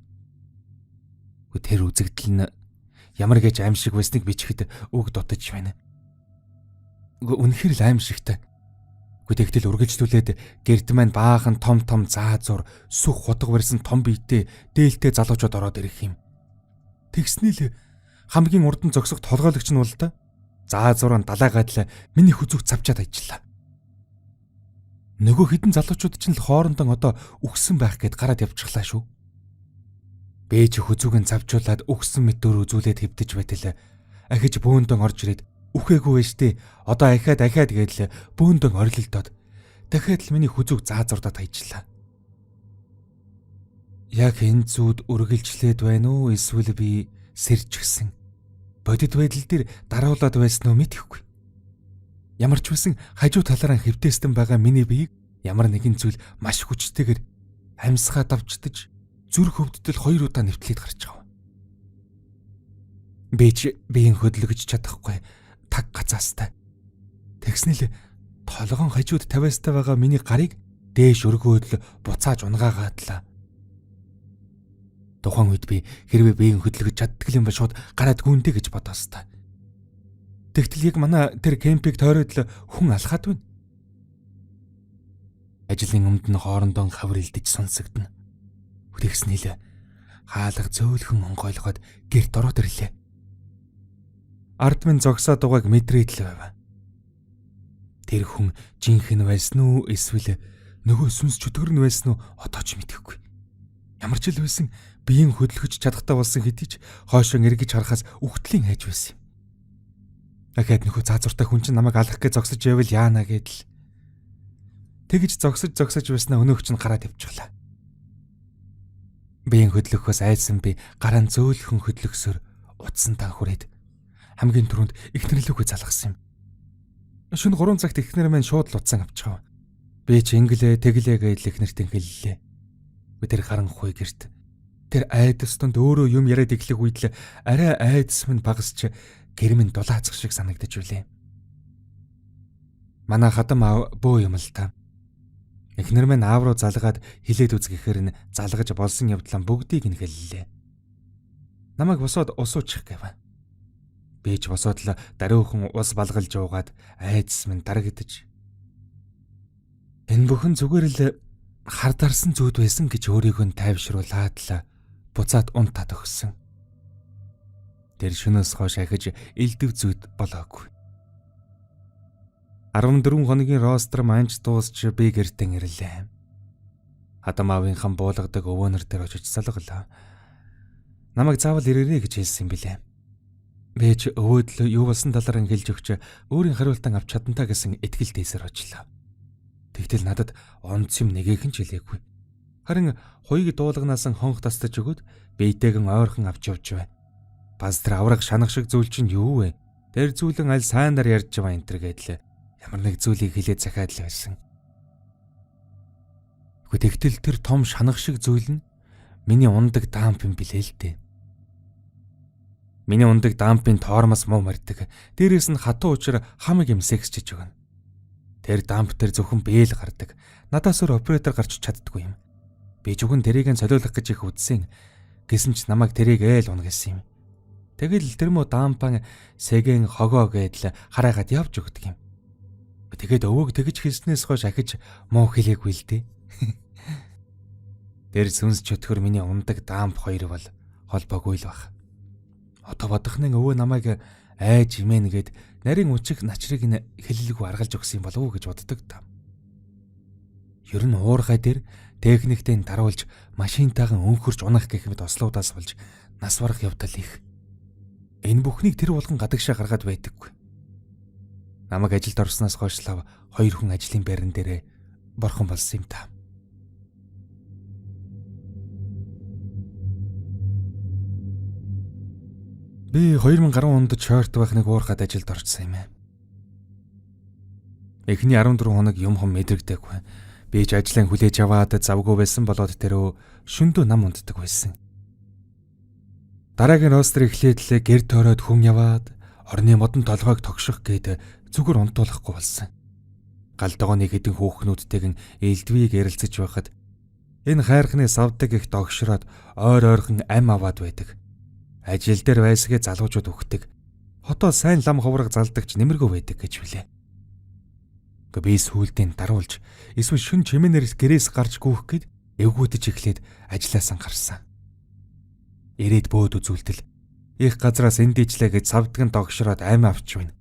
Тэр үзэгдэл нь ямар гэж аимшиг байсныг бичихэд үг дутаж байна. Үнэхээр л аимшигтай. Тэгтэл үргэлжлүүлээд гэрд маань баахан том заазуур сүх хутга барьсан том биетэй дээлтэй залуучууд ороод ирэх юм. Тэгснээл хамгийн урдан зогсох толгойлогч нь бол да заазуураа далайгаад л миний хүзүүг цавчаад ажиллаа. Нөгөө хідэн залуучууд ч л хоорондоо одоо үхсэн байх гэд гараад явчихлаа шүү. Бэж хүзүүг нь цавжуулаад үхсэн мэдээр үзүүлээд хэвдэж байтал ахиж бөөндөн орж ирээд үхээгүй байжтэй одоо ахаад гэдэл бөөндөн орилолдоод дахиад л миний хүзүүг заазуурдаад хайжлаа. Яг энэ зүүд үргэлжлээд байна уу эсвэл би сэржгсэн бодит байдал дээр дараулаад байсан уу мэдэхгүй. Ямар ч үсэн хажуу талаараа хэвтээстэн байгаа миний биеийг ямар нэгэн зүйл маш хүчтэйгээр амьсгаа давчдаж зүрх хөвдөл 2 удаа нэвтлээд гарч байгаа. Биеийн хөдөлгөж чадахгүй таг гацаастай. Тэгснээл толгоон хажууд тавиастай байгаа миний гарыг дээш өргөөдөл буцааж унгаагаадлаа. Тухайн үед би хэрвээ биеийн хөдөлгөж чаддаг юм ба шууд гараад гүнтэй гэж бодоостай. Тэгтэл яг манай тэр кемпийг тойроод л хүн алхаад байна. Ажлын өмнөд нь хоорондоо хаврилдаж сонсогдно. Тэгснээл хаалга зөөлхөн онгойлгоод гэрт ороод ирлээ. Ард минь зогсоод байгааг мэдрээд л байв. Тэр хүн жинхэнэ байсан уу эсвэл нөгөө сүнс чөтгөр нь байсан уу одоо ч мэдэхгүй. Ямар ч л байсан биеийн хөдөлгөж чадахтай болсон хэдий ч хоошоо эргэж харахаас үхтлийн хайж байсан юм. Ахаад нөхөө заазууртай хүн чинь намайг алах гэж зогсож байвал яана гэдэл. Тэгж зогсож байснаа өнөөгч нь гараад явчихлаа. Биеийн хөдлөхөөс айсан би гараа зөөлхөн хөдлөхсөөр утсантаа хүрээд хамгийн түрүүнд эхнэрлүүгээ залгасан юм. Шөнө 3 цагт эхнэр маань шууд л утсан авчихав. Би ч инглээ тэглээ гэж их нэртэн хэллээ. Би тэр харанхуй гэрт тэр айдас донд өөрөө юм яриад эхлэх үед л арай айдас минь багасч гэрмэн дулаацах шиг санагдаж үлээ. Манай хадам аав бөө юм л та. Эхнэр минь аав руу залгаад хилээд үзгэхээр нь залгаж болсон явдлаа бүгдийг нь хэллээ. Намайг босоод ус уучих гэв. Би ч босоод л даруйхан ус балгалж уугаад айдас минь дарагдаж. Энэ бүхэн зүгээр л хардарсан зүуд байсан гэж өөрийгөө тайвшруулаад л буцаад унтаад өгсөн. Тэр шөнөөс хойш ахиж элдв зүуд болоогүй. 14 хоногийн ростер манж дуусч би гэртэн ирлээ. Хадам аавынхан буулгадаг өвөөнөр дээр очиж салгалаа. Намайг заавал ирээрэй гэж хэлсэн билээ. Би ч өвөөдөл юу болсон талаар хэлж өгч өөрийн хариултаа авч чадантаа гэсэн итгэл дээсэр очлоо. Тэгтэл надад онц юм нэгэхэн ч хэлээгүй. Харин хуйг дуулганаас хонх тастаж өгöd биетэйгэн ойрхон авч явж байна. Бас тэр авраг шанах шиг зүйл чинь юу вэ? Тэр зүйлэн аль сайнаар ярьж байгаа энэ төр гэдэл ямар нэг зүйлийг хэлээд захиад л байсан. Тэгтэл тэр том шанах шиг зүйл нь миний ундаг дамп юм билээ л дээ. Миний ундаг дампын тоормос муу мардаг. Дээрээс нь хатуу учир хамаг юм сексчиж өгнө. Тэр дамп тэр зөвхөн бээл гардаг. Надаас өөр оператор гарч чаддгүй юм. Би зөвхөн тэрийг нь солиулах гэж их үдсэн. Гэсэн ч намайг тэрийг ээл унах гэсэн юм. Тэгэл тэр мө дампан сэгэн хогоо гэдэл хараагаад явж өгдөг юм. Тэгээд өвөөг тэгж хэлснээс хойш ахиж муу хэлээгүй л дээ. Тэр сүнс чөтгөр миний ундаг дамп хоёр бол холбоогүй л баг. Одоо бодохны өвөө намайг айж имэн гэд нарийн үчиг начрыг нь хэлэлгүй аргалж өгсөн юм болов уу гэж боддог та. Ер нь уурхай дээр техниктэй даруулж машинтайхан өнхөрч унах гэх мэт ослуудаас болж нас барах явдал их. Энэ бүхнийг тэр болгон гадагшаа гаргаад байдаггүй. Намайг ажилд орсноос хойшлоо 2 хүн ажлын байран дээрээ борхон болсон юм та. Би 2010 онд шорт байхныг уурхад ажилд орчихсон юм аа. Эхний 14 хоног юм хом мэдрэгдээгүй. Би ч ажлаа хүлээж аваад завгүй байсан болоод тэрөө шөндөө нам унтдаг байсан. Дараагийн ростер эхлээд л гэр тойроод хүм яваад орны модон толгойг тогших гээд зүгээр унтуулахгүй болсон. Галдгоо нэг хэдэн хүүхнүүдтэйгэн элдвийг ярилцаж байхад энэ хайрхны савдаг их догшроод ойр ойрхон ам аваад байдаг. Ажил дээр байсгээ залуучууд өгдөг. Хотоо сайн лам ховрог залдагч нэмэргүй байдаг гэж билээ. Би сүүлдээ даруулж эсвэл шүн чимэнэрс гэрээс гарч гүйх гээд эвгүүдэж эхлээд ажилласаа гарсан. Ирээд бөөд үзүүлтэл их газраас эндийчлээ гэж савдган догшроод ам авч байна.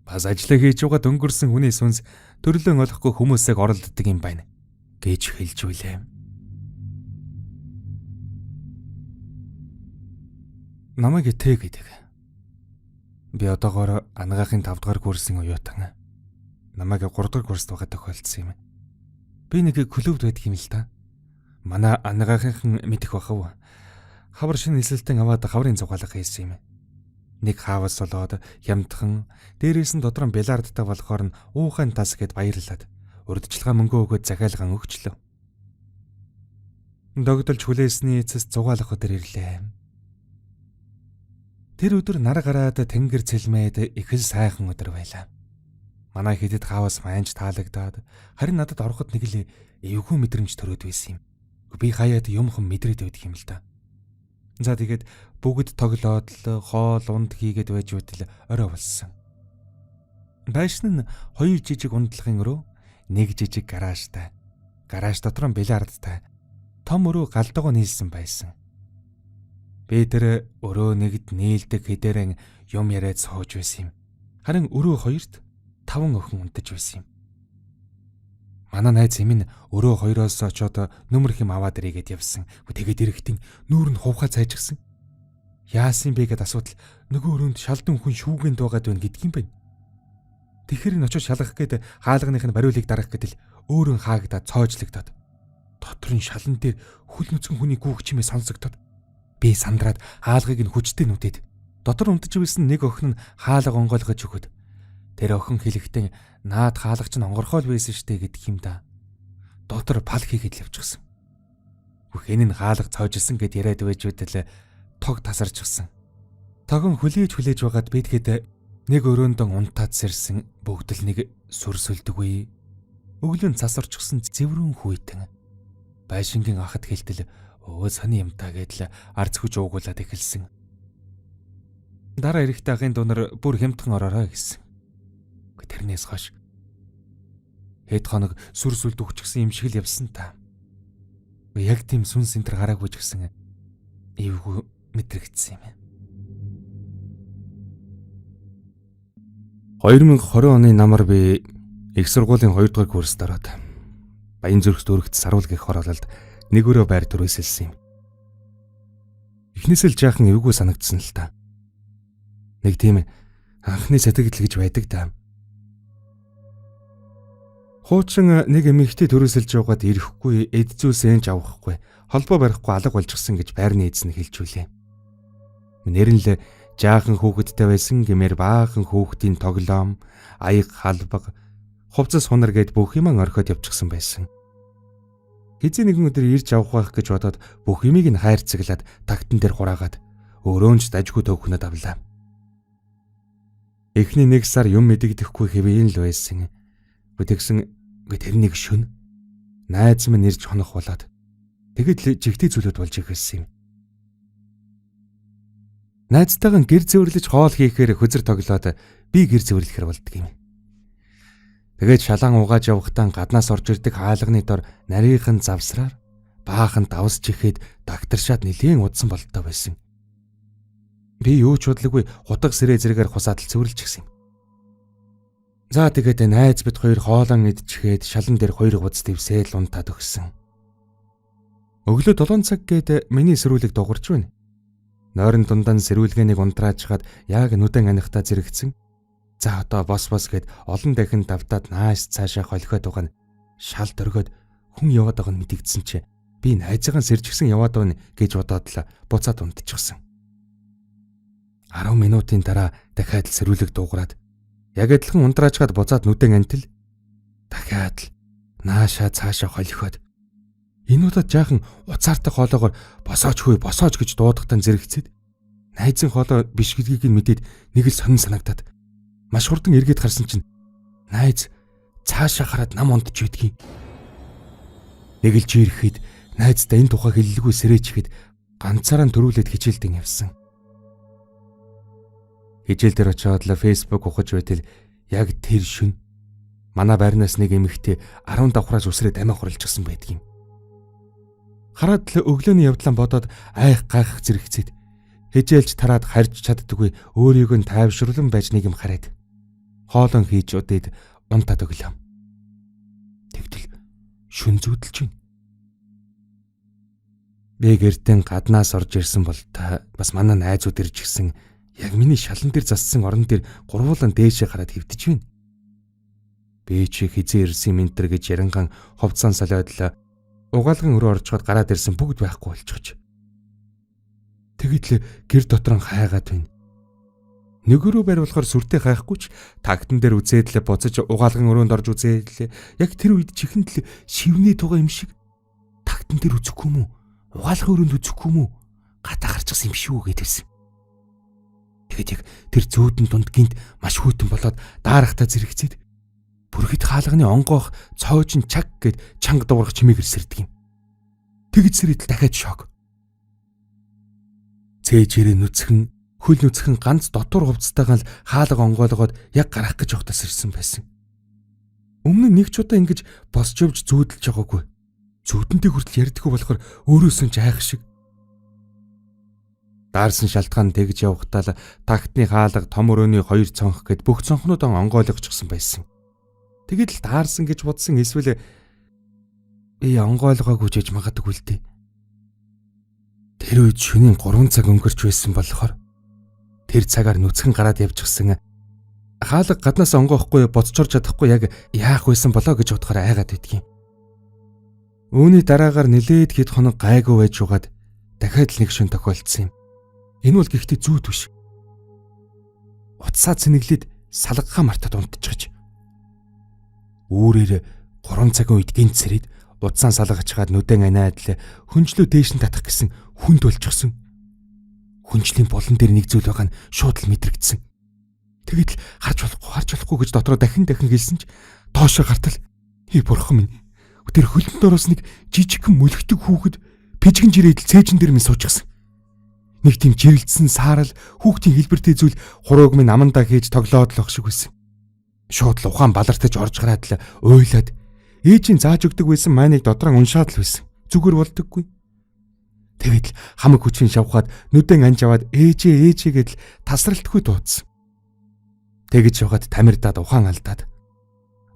Бас ажиллаа хийж байгаа дөнгөрсөн хүний сүнс төрлөн олохгүй хүмүүсийг оролддог юм байна гэж хэлж үлээ. Намайг итэ гэдэг. Би одоогоор анагаахын 5 дугаар курсын оюутан. Намайг 3 дугаар курст байгаа тохиолдсон юм. Би нэг клубд байдаг юм л та. Манай анагаахын мэдэх бахав. Хавар шин нислэлтэн аваад хаврын зугаалга хийсэн юм. Нэг хаавас болоод хямдхан дээрээс нь додрон бильярдтай болохоор нь уухайн тас гэд баярлаад урдчилгаа мөнгө өгөөд захиалган өгчлөө. Догдолж хүлээсний эцэс зугаалах өдөр ирлээ. Тэр өдөр нар гараад тэнгэр цэлмээд их л сайхан өдөр байлаа. Манай хидэд хаавас манж таалагдаад харин надад ороход нэг л эвгүй мэдрэмж төрөөд байсан юм. Би хаяад юм хам мэдрээд байдаг юм л да. За тэгээд бүгд тоглоод л хоол унд хийгээд байж үтэл орой болсон. Байшин нь 2 жижиг ундлахын өрөө, 1 жижиг гаражтай. Гараж дотор нь бильярдтай. Том өрөө галдгоо нийлсэн байсан. Би тэр өрөө нэгд нийлдэг хэдэрэн юм яриад сууж байсан юм. Харин өрөө 2-т 5 охин унтаж байсан юм. Манай найз эмийн өрөө 2-оос очоод нөмөр хэм аваад ирээгээд явсан. Тэгээд ирэхдээ нүүр нь хувхаа цайжгсан. Яасан бэ гэд асуудал нөгөө өрөөнд шалдан хүн шүүгэнд байгаад байна гэдгийм байна. Тэгэхэр нь очиж шалгах гээд хаалганых нь бариулыг дарах гэдэл өөрөө хаагадаад цоожлогдоод дотор нь шалан дээр хүл нүцгэн хүний гүүх чимээ сонсогдоод би сандраад хаалгыг нь хүчтэй нүдээд дотор унтаж байсан нэг охин нь хаалга онгойлгож өгöd Тэр охин хэлэхдээ наад хаалгач нь онгорхоол байсан штэ гэдэг юм да. Дотор пал хийгээд л явчихсан. Бүхэн нь хаалга цоожсэн гэд яриад байж үтэл тог тасарчихсан. Тогон хүлээж байгаад бидгээд нэг өрөөндөө унтаад сэрсэн бүгд л нэг сүрсэлдэггүй. Өглөө нь цас орчихсон зэврүүн хүйтэн. Байшингийн ахад хэлтэл өө сони юм та гэдэл арц хүч уугуулад эхэлсэн. Дараа эрэхтэй ахын дунар бүр хямдхан ороорой гэсэн. Тэрнээс хойш хэд хоног сүрсүлд өгчихсэн юм шиг л явсан та. Яг тийм сүнс энэ төр гараагүй ч гэсэн эвгүй мэдрэгдсэн юм. 2020 оны намар би их сургуулийн 2 дугаар курст ороод Баян зүрх дүүрэгт саруул гэх хороололд нэг өрөө байр төрөөсөлсөн юм. Эхнээсээ л жаахан эвгүй санагдсан л та. Нэг тийм анхны сэтгэл гэж байдаг да. Хуучин нэг эмэгтэй төрөөсөлж яваад ирэхгүй, эд зүйлсээ ч авахгүй, холбоо барихгүй алга болчихсон гэж байрны эзэн хэлжүүлээ. Нэр нь л жаахан хүүхэдтэй байсан гэмээр баахан хүүхдийн тоглоом, аяг халбаг, хувцас хунар гээд бүх юм орхиод явчихсан байсан. Хэзээ нэгэн өдөр ирж авах байх гэж бодоод бүх юмыг нь хайрцаглаад тагтан дээр хураагаад өрөөнч дажгүй төвхнөд авлаа. Эхний 1 сар юм мэдэгдэхгүй хэвээн л байсан. Тэгсэн тэр нэг шөнө найз минь ирж хонох болоод тэгэд л жигтэй зүйлүүд болж ирсэн юм. Найзтайгаа гэр зөрлөж хоол хийхээр хөзөр тоглоод би гэр зөрлөхөр болдг юм. Тэгээд шалаан угааж явахдаа гаднаас орж ирдэг хаалганы дор нарийнхан завсраар баахан давс чихээд дагтаршаад нэлийн удсан болттой байсан. Би юу ч бодлоогүй хутга сэрээ зэрэгээр хусаад л цэвэрлж гисэн юм. За тэгээд найз бид хоёр хоолон идчихээд шалан дээр 2 гуц дэвсээл унтаад өгсөн. Өглөө 7 цаг гээд миний сэрүүлэг дуурч байна. Нойрон дундаа сэрүүлгээнийг унтраачгаад яг нүдэн анихтаа зэрэгцэн. За одоо бос гэд олон дахин давтаад нааш цаашаа холиход байгаа нь шал дөргөөд хүн яваад байгаа нь мэдэгдсэн чи би найзаагаа сэржигсэн яваад байна гэж бодоод л буцаад унтчихсан. 10 минутын дараа дахиад л сэрүүлэг дуугараад яг адилхан унтраачгаад буцаад нүдэн антил дахиад л нааша цаашаа холиход энэ удаад жаахан уцаартай хоолоогоор босооч гэж дуудахтан зэрэгцээд найзын хоолой биш гэдгийг нь мэдээд нэг л сонин санагдаад маш хурдан эргээд харсан чинь найз цаашаа хараад нам унтж байдгийг. Нэг л чи ирэхэд найздаа энэ тухай хэллэгүй сэрээчгээд ганцаараа төрүүлээд хичээлдэн явсан. Хичээл дээр очиод л Facebook ухаж байтал яг тэр шөнө манай байрнаас нэг эмэгтэй 10 давхраас үсрээд амиа хурлжсэн байдгийн. Хараад л өглөөний явдлаа бодоод айх гайх зэрэгцээд хичээлж тараад харж чаддаггүй өөрийгөө нь тайвшруулан байж нэг юм хараад хоолон хийж удаад унтаад өглөө. Тэгтэл шүн зүудэлж байна. Би гэртэн гаднаас орж ирсэн бол та бас манай найзууд ирж гисэн яг миний шалан дээр зассан орон дээр гурвуулан дээшээ хараад хэвдэж байна. Би чи хизээ ирсэн ментэр гэж яранган ховцсон солиод л угаалган өрөө орчход гараад ирсэн бүгд байхгүй болчихж. Тэгэд л гэр дотор нь хайгаад байна. Нэг өрөө байр болохоор сүртэй хайхгүй ч тагтан дээр үзээд л буцаж угаалган өрөөнд орж үзээд л яг тэр үед чихэнд л шивний тугаа юм шиг тагтан дээр үзэхгүй мүү? Угаалган өрөөнд үзэхгүй мүү? Гадаа гарчихсан юм шүү гэдээсэн. Тэгэд яг тэр зүүдэн дунд гинт маш хүйтэн болоод даарахтаа зэрэгцээд бүргэд хаалганы онгоох цоож нь чаг гэд чанга дуурах чимээг ирсэрдэг юм. Тэгж сэрэтэл дахиад шок. Цээжээрээ нүцгэн хөл нүцгэн ганц дотор хувцастайгаа л хаалга онгойлгоод яг гарах гэж явахтаас ирсэн байсан. Өмнө нэг ч удаа ингэж босч явж зүүдэлж байгаагүй. Зүүдэнтэй хүртэл ярьдаггүй болохоор өөрөөсөө ч айх шиг. Даарсан шалтгаан тэгж явахдаа л тагтны хаалга том өрөөний 2 цонх гэд бүх цонхнуудаа онгойлгочихсон байсан. Тэгэд л даарсан гэж бодсон эсвэл би онгойлгоогүй гэж магадгүй л дээ. Тэр үед шөнийн 3 цаг өнгөрч байсан болохоор тэр цагаар нүцгэн гараад явчихсан. Хаалга гаднаас онгоохгүй боцчорч чадахгүй яг яах байсан болоо гэж бодохоор айгаад байдгийн. Үүний дараагаар нилээд хэд хоног гайгүй байж угаад дахиад л нэг шөнө тохиолдсон юм. Энэ бол гэхдээ зүйт биш. Утсаа цэнэглээд салгахаа мартаад унтчихж. Үүрээр 3 цагийн үед гинт сэрээд удсан салгачгаад нүдэн аниадл хүнжлөө дээш нь татах гэсэн хүнд болчихсон. Хүнжлийн булан дээр нэг зүйл байгаа нь шууд л мэдрэгдсэн. Тэгэд л харж болохгүй гэж дотроо дахин хэлсэн ч доошоо гартал бурхан минь. Тэр хөлөнд ороос нэг жижигхэн мөлөгтөг хүүхэд пижгэн жирээд л цээжин дээр минь суучихсан. Нэг тийм жирэлдсэн саарал хүүхдийн хэлбэртэй зүйл хурууг минь амандаа хийж тоглоод л ох шиг байсан. Шууд л ухаан балартаж орж гараад л уйлаад ээжийн зааж өгдөг байсан майныг додрон уншаад л байсан. Зүгээр болдоггүй. Тэгэд л хамаг хүчин шавхаад нүдэн анж аваад ээжээ гэдэл тасралтгүй дуудсан. Тэгж явгаад тамирдаад ухаан алдаад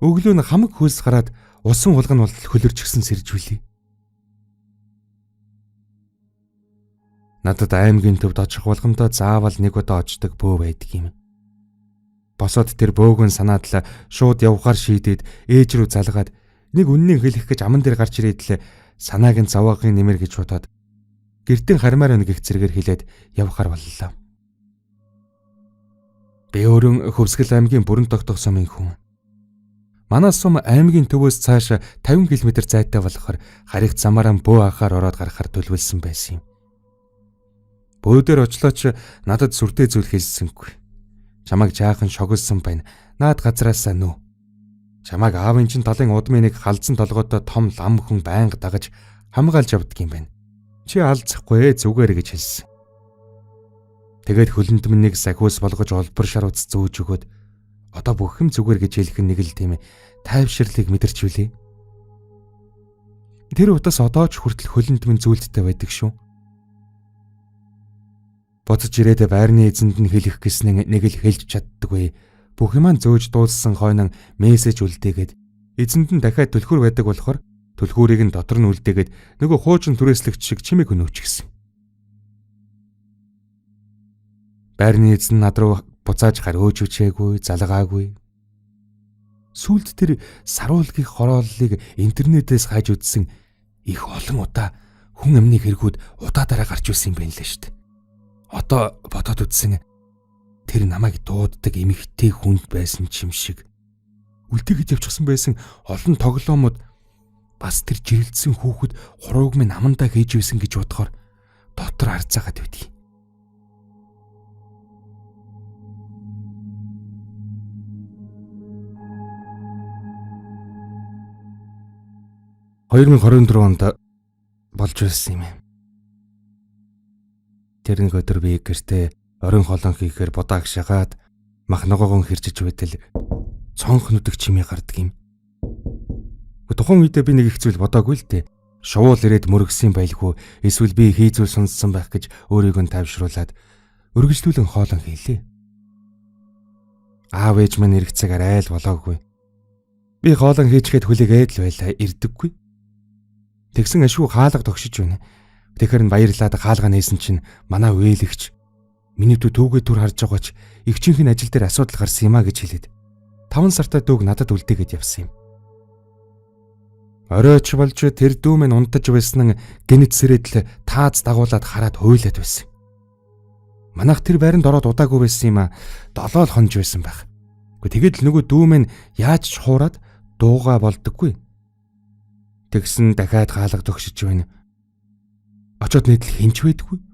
өглөө нь хамаг хөлс гараад усан хулган бол хөлөрчгсөн сэржүүлээ. Надад аймгийн төвд очих болгондоо заавал нэг удаа очдог бөө байдаг юм. Босоод тэр бөөгөн санаад л шууд явхаар шийдээд ээж рүү залгаад нэг үннийг хэлэх гэж аман дээр гарч ирээд л санааг нь заваагийн нэмэр гэж бодоод гэртэн хармаар өнө гих зэрэгээр хэлээд явхаар боллоо. Би өөрөн Хөвсгөл аймгийн Бүрэн тогтох сумын хүн. Манай сум аймгийн төвөөс цааш 50 км зайтай болохоор харигт замаараа бөө ахаар ороод гарахаар төлөвлөсөн байсан юм. Бөө дээр очлооч надад сүртэй зүйл хэлсэнгүй. Чамайг жаахан шогөлсөн байна. Наад газраасаа нүү. Чамайг аавын чин талын удмын нэг халдсан толгойтой том лам хүн байнга дагаж хамгаалж явдаг юм байна. Чи алцахгүй зүгээр гэж хэлсэн. Тэгээд хөлөнд минь нэг сахиус болгож олбор шарууц зөөж өгөөд одоо бүх юм зүгээр гэж хэлэх нэг л тийм тайвширлыг мэдэрчүүлээ. Тэр утас одоо ч хүртэл хөлөнд минь зүйлдтэй байдаг шүү. Бодож ирээд байрны эзэнд нь хэлэх гэснээр нэг л хэлж чаддаггүй. Бүх юмаа зөөж дуулсан хойно мессеж үлдээгээд эзэнд нь дахиад түлхүүр байдаг болохоор түлхүүрийг нь дотор нь үлдээгээд нөгөө хуучин түрээслэгч шиг чимээг өнөөч гисэн. Байрны эзэн над руу буцааж гарөөж үчээгүй, залгаагүй. Сүүлд тэр саруулгийн хорооллыг интернетээс хайж үзсэн их олон удаа хүн амны хэрэгүүд удаа гарч ирсэн юм байна лээ шүү дээ. Одоо бодоод үзсэн тэр намайг дууддаг эмэгтэй хүнд байсан ч юм шиг үлдээгээд явчихсан байсан олон тоглоомод бас тэр жирэлдсэн хүүхэд хурууг минь амандаа хийж байсан гэж бодохоор дотор арцаагаад байдгийг. 2024 онд болж байсан юм. Тэр нэг өдөр би гэртээ орон холон хийхээр будааг шагаад мах ногоогон хэрчиж байтал цонх нүдэг чимээ гардаг юм. Тухайн үедээ би нэг их зүйл бодоогүй л дээ. Шувуул ирээд мөрөгсөн байлгүй эсвэл би хийзүүл сонссон байх гэж өөрийгөө тайвшруулад өргөжлүүлэн хоолон хийлээ. Аав ээж минь ирэх цагаар айл болоогүй. Би хоолон хийчихэд хүлээгээд л байлаа, ирдэггүй. Тэгсэн ашгүй хаалга тогшиж байна. Тэгэхэр нь баярлаад хаалга нээсэн чинь манай үеэлэгч миний дүүгээ түр харж байгаач эгчийнх нь ажил дээр асуудал гарсан юм а гэж хэлээд 5 сартаа дүүг надад үлдээгээд явсан юм. Оройч болж тэр дүү минь унтаж байсан гэнэт сэрэдл тааз дагуулад хараад хуйлаад байсан. Манайх тэр байранд ороод удаагүй байсан юм а 7 хонж байсан байх. Тэгээд л нөгөө дүү минь яаж ч хуураад дууга болдоггүй. Тэгсэн дахиад хаалга тогшиж байна. Очоод нийтлэл хинч байдгүй.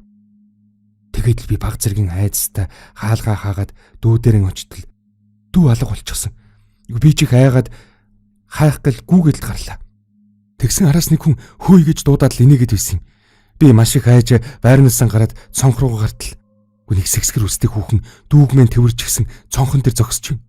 Тэгээд л би баг зэргийн айцтай хаалгаа хаагаад дүүдэрэн очтол дүү алга болчихсон. Би чих айгаад хайх гэл гүүгээд л гарлаа. Тэгсэн араас нэг хүн хөөй гэж дуудаад л инээгээд байсан юм. Би маш их айж байрнаасаа гараад цонх руу гартал. Гүн их сэксгэр үстэй хүүхэн дүүг мэн тэрвэрчихсэн цонхон дээр зогсож байна.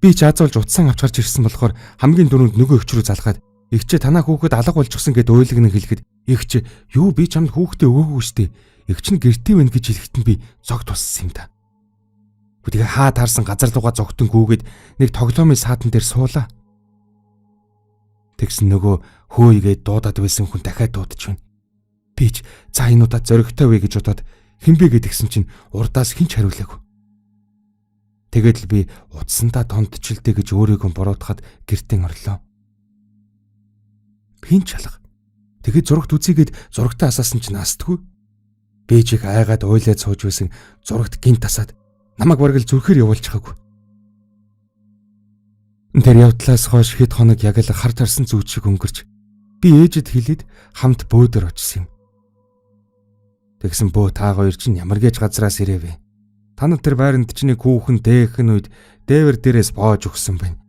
Би ч азуулж утсан авч гарч ирсэн болохоор хамгийн дөрөнд нөгөө өвч рүү залгаад эгч танаа хүүхэд алга болчихсон гэд уйлгэн хэлэхэд эгч юу би чамд хүүхдээ өгөөгүй штэ. Эгч нь гэртээ байна гэж хэлэхэд нь би зог туссан юм да. Тэгээ хаа таарсан газар лугаа зогтон гүүгээд нэг тоглоомын саатан дээр суулаа. Тэгсэн нөгөө хөөйгээд дуудаад байсан хүн дахиад дуудаж байна. Би ч за энэ удаа зөрөгтэй вэ гэж бодоод хинбэ гэдгсэн чинь урдаас хинч хариулаагүй. Тэгээд л би утсандаа тонтчлээ гэж өөрийгөө буруутахад гэртээ орлоо. Хинч алга. Тэгээд зурагт үзийгээд зурагтаа асаасан чинь наастгүй. Би чих айгаад уйлаад сууж байсан зурагт гинт тасаад намайг бараг л зүрхээр явуулчихаагүй. Тэр явдлаас хойш хэд хоног яг л хар тарсан зүуд шиг өнгөрч би ээжэд хэлээд хамт бөөдөр очсон юм. Тэгсэн бөө та хоёр чинь ямар гэж газраас ирээвэ? Танад тэр байранд чиний хүүхэн дээхэн үед дээвэр дээрээс боож өгсөн байна.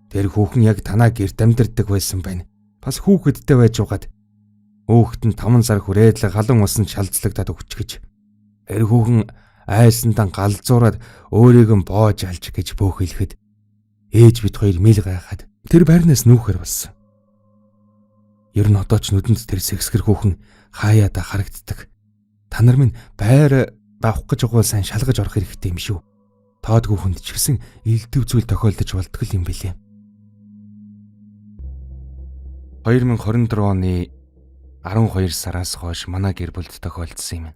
Тэр хүүхэн яг танаа гэрт амьдардаг байсан байна. Бас хүүхэдтэй байж угаад хүүхэд нь 5 сар хүрээд л халуун усан шалцлагдаад өгч гэж. Тэр хүүхэн айсандан галзуураад өөрийг нь боож алж гэж бөөхөлөхөд ээж бит хоёр мэл гайхаад тэр байрнаас нүүхээр болсон. Ер нь одоо ч нүдэнд тэр сэхсгэр хүүхэн хаяада харагддаг. Та нар минь байр авах гэж угвал сайн шалгаж орох хэрэгтэй юм шүү. Тоодгүй хүнд ч гэсэн илдэв зүйл тохиолдож болтгол юм билээ. 2024 оны 12 сараас хойш манай гэр бүлд тохиолдсон юм.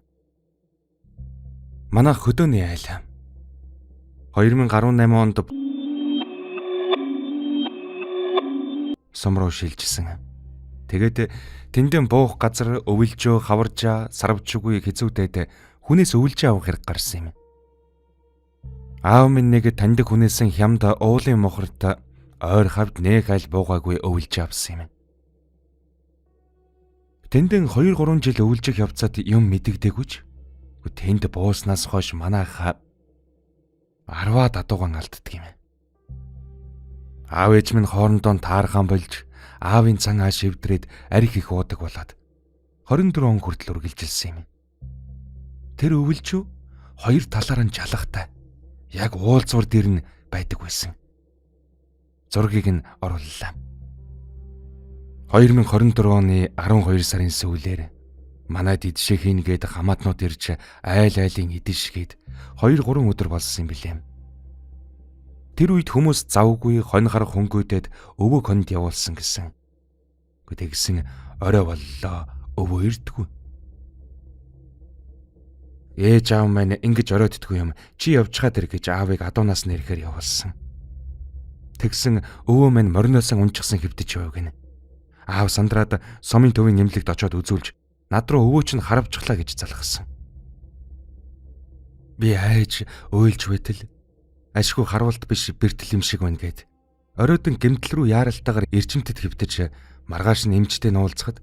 Манай хөдөөний айл 2018 онд сумруу шилжсэн. Тэгээд тэндэн буух газар өвөлжөө, хаваржаа, сарвчгүй хэцүүдэд хүнээс өвөлжөө авах хэрэг гарсан юм. Аав минь нэг таньдаг хүнээс хямд уулын мохорт ойр хавд нэг айл буугаагүй өвөлжөө авсан юм. Тэндэн 2-3 жил өвөлжих явцад юм мэдэгдэггүй ч тэнд бууснаас хойш манайха 10 дадуугаан алддаг юм. Аав ээж минь хоорондоо таархан болж аавын цан ааш шивдрээд арх их уудаг болоод 24 он хүртэл үргэлжилсэн юм. Тэр өвөлжөө хоёр талаар нь жалахтай яг уулзвар дээр нь байдаг байсан. Зургийг нь орууллаа. 2024 оны 12 сарын сүүлээр манай дидшээ хийнгээд хамаатнууд ирж айл-айлын идэлшгээд 2-3 өдөр болсон юм билээ. Тэр үед хүмүүс завгүй хонь хар хөнгөөдөд өвөө хонд явуулсан гэсэн. Тэгсэн орой боллоо өвөө ирдэггүй. Ээж аав маань ингэж оройтдгүй юм чи явж чад ир гэж аавыг адуунаас нэрэхээр явуулсан. Тэгсэн өвөө маань мориноосоо унчихсан хэвдэж яваг гэнэ. Аав сандраад сумын төвийн нэмлэгт очиод үзүүлж над руу өвөө чинь харавчглаа гэж залхасан. Би айж уйлж байтал ашгүй харвалт биш бэртэл юм шиг байна гэд. Оройдон гэмтэл рүү яаралтайгаар эрчимтэд хэвтэж маргааш нь эмчтэй нуулзахад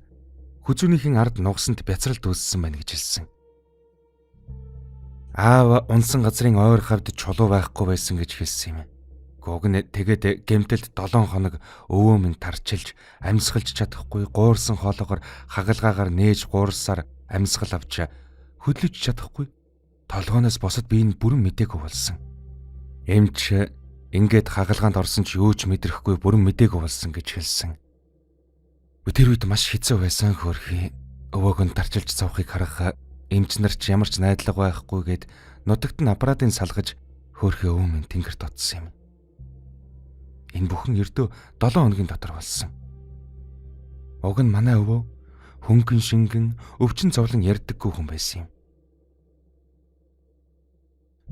хүзүүнийхэн ард нугсанд бяцралт үүссэн байна гэж хэлсэн. Аав унсан газрын ойр хавьд чулуу байхгүй байсан гэж хэлсэн юм. Гуг нь тэгээд гэмтэлд 7 хоног өвөө минь тарчилж амьсгалж чадахгүй гуурсан хоолоогоор хагалгаагаар нээж гуурсаар амьсгал авч хөдлөж чадахгүй толгооноос босод би энэ бүрэн мэдээгүй болсон. Эмч ингээд хагалгаанд орсон ч юу ч мэдрэхгүй бүрэн мэдээгүй болсон гэж хэлсэн. Тэр үед маш хэцүү байсан хөрхий. Өвөөг нь тарчилж цавхыг харах эмч нар ч ямар ч найдлага байхгүйгээд нутагт нь аппаратыг салгаж хөрхий өвөө минь тэнгэрт отсон юм. Энэ бүхэн ердөө 7 хоногийн дотор болсон. Уг нь манай өвөө хөнгөн шингэн өвчин зовлон ярьдаггүй хүн байсан юм.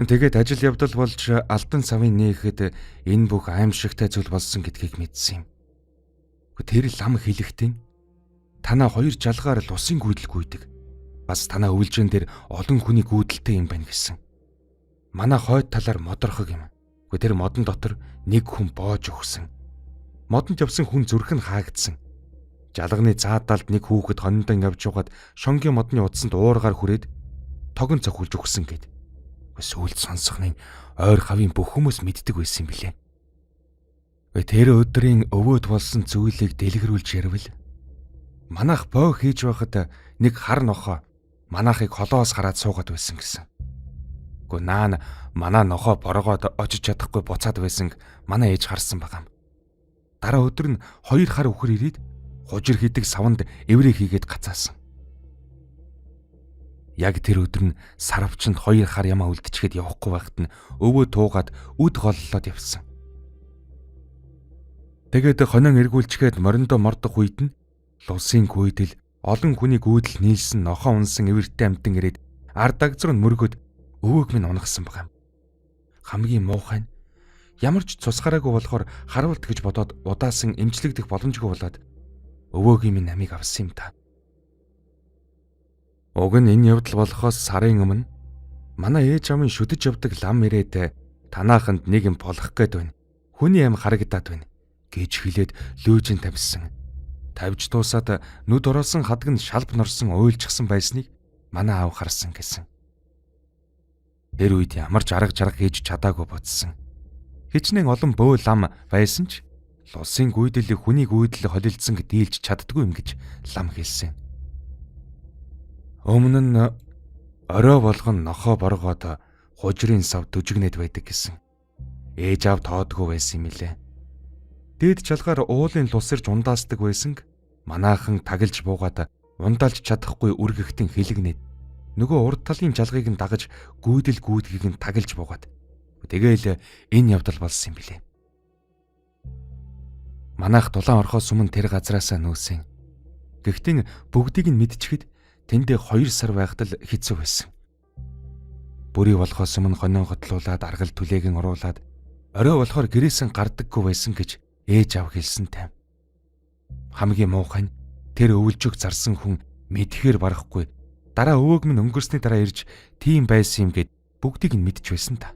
Тэгээд ажил явдал болж алтан савын нээхэд энэ бүх аимшигтай зүйл болсон гэдгийг мэдсэн юм. Тэр лам хэлэхдээ танаа хоёр жалгаар л усын гүйдэл гүйдэг. Бас танаа өвлжэн дээр олон хүний гүйдэлтэй юм байна гэсэн. Манай хойд талаар модорхог юм. Тэр модон дотор нэг хүн боож өгсөн. Модонд явсан хүн зүрх нь хаагдсан. Жалганы цаадалд нэг хүүхэд хониндон явж угаад шонгийн модны утсанд уургаар хүрээд тогон цохилж өгсөн гэд. Сүүлд сонсохныг ойр хавийн бүх хүмүүс мэддэг байсан юм билээ. Тэр өдрийн өвөөд болсон зүйлийг дэлгэрүүлж ярил. Манайх боо хийж байхад нэг хар нохоо манайхыг холоос хараад суугаад байсан гэсэн. Наана манай нохоо боргоод очиж чадахгүй буцаад байсан манай ээж харсан байгаа юм. Дараа өдөр нь 2 хар үхэр ирээд хужир хийдэг савнд эврээ хийгээд гацаасан. Яг тэр өдөр нь сарвчанд 2 хар ямаа үлдчихэд явахгүй байхад нь өвөө туугаад үд голлоод явсан. Тэгээд хонон эргүүлчгээд мориндоо мордох үед нь лусын гүйдэл олон хүний гүйдэл нийлсэн нохоо унсан эвэртэй амтан ирээд ард дагзруу нь мөргөд өвөөг минь унагсан байгаа юм. Хамгийн муухай нь ямар ч цус гараагүй болохоор харуулт гэж бодоод удаасан эмчлэгдэх боломжгүй болоод өвөөгийн минь намыг авсан юм та. Уг нь энэ явдал болохоос сарын өмнө манай ээж амын шүдэж явдаг лам ирээд танааханд нэг юм болох гээд байна. Хүний аим харагдаад байна гэж хэлээд лүүжин тавьсан. Тавьж дуусаад нүд ороолсон хадаг нь шалб норсон уйлжсан байсныг манай аав харсан гэсэн. Тэр үед ямар ч арга жарга хийж чадаагүй бодсон. Хичнээн олон бөөл лам байсан ч лусын гүйдэл хүний гүйдэл холилдсон дийлж чаддгүй юм гэж лам хэлсэн. Өмнө нь орой болгон нохоо боргоод хужрын сав дүжигнээд байдаг гэсэн. Ээж аав тоодгүй байсан юм лээ. Дээд чалгаар уулын лус ирж ундаасдаг байсан. Манаахан таглаж буугаад ундаалж чадахгүй үргэхтэн хэлэгнээд нөгөө урд талын жалгыг нь дагаж гүйдэл гүйдгийг нь таглаж буугаад тэгээл энэ явдал болсон юм билээ. Манаах дулаан орхоос өмнө тэр газраасаа нүүсэн. Гэхдээ бүгдийг нь мэдчихэд тэндээ 2 сар байхдаа хэцүү байсан. Бүрий болохоос өмнө хонин готлуулад аргал түлээгэн оруулаад орой болохоор гэрээсэн гардаггүй байсан гэж ээж аав хэлсэн тайм. Хамгийн муухай нь тэр өвөлжөг зарсан хүн мэдхээр барахгүй дараа өвөөг минь өнгөрсний дараа ирж тийм байсан юм гэд бүгдийг нь мэдж байсан та.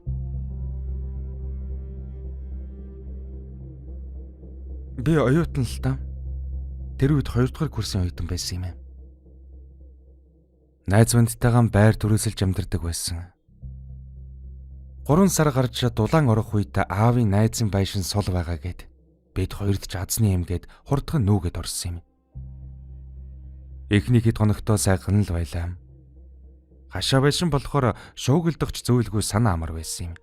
Би оюутан л та. Тэр үед 2 дугаар курсын оюутан байсан юм. Найз мандтайгаа байр түрээсэлж амьдардаг байсан. 3 сар гарч дулаан орох үед аавын найзын байшин сул байгаа гэд бид хоёрд ч азны юм гэд хурдхан нүүгээд орсон юм. Эхний хэд хоногтоо сайхан л байлаа. Хашаа байшин болохоор шуугилдахч зөөлгүй санаа амар байсан юм.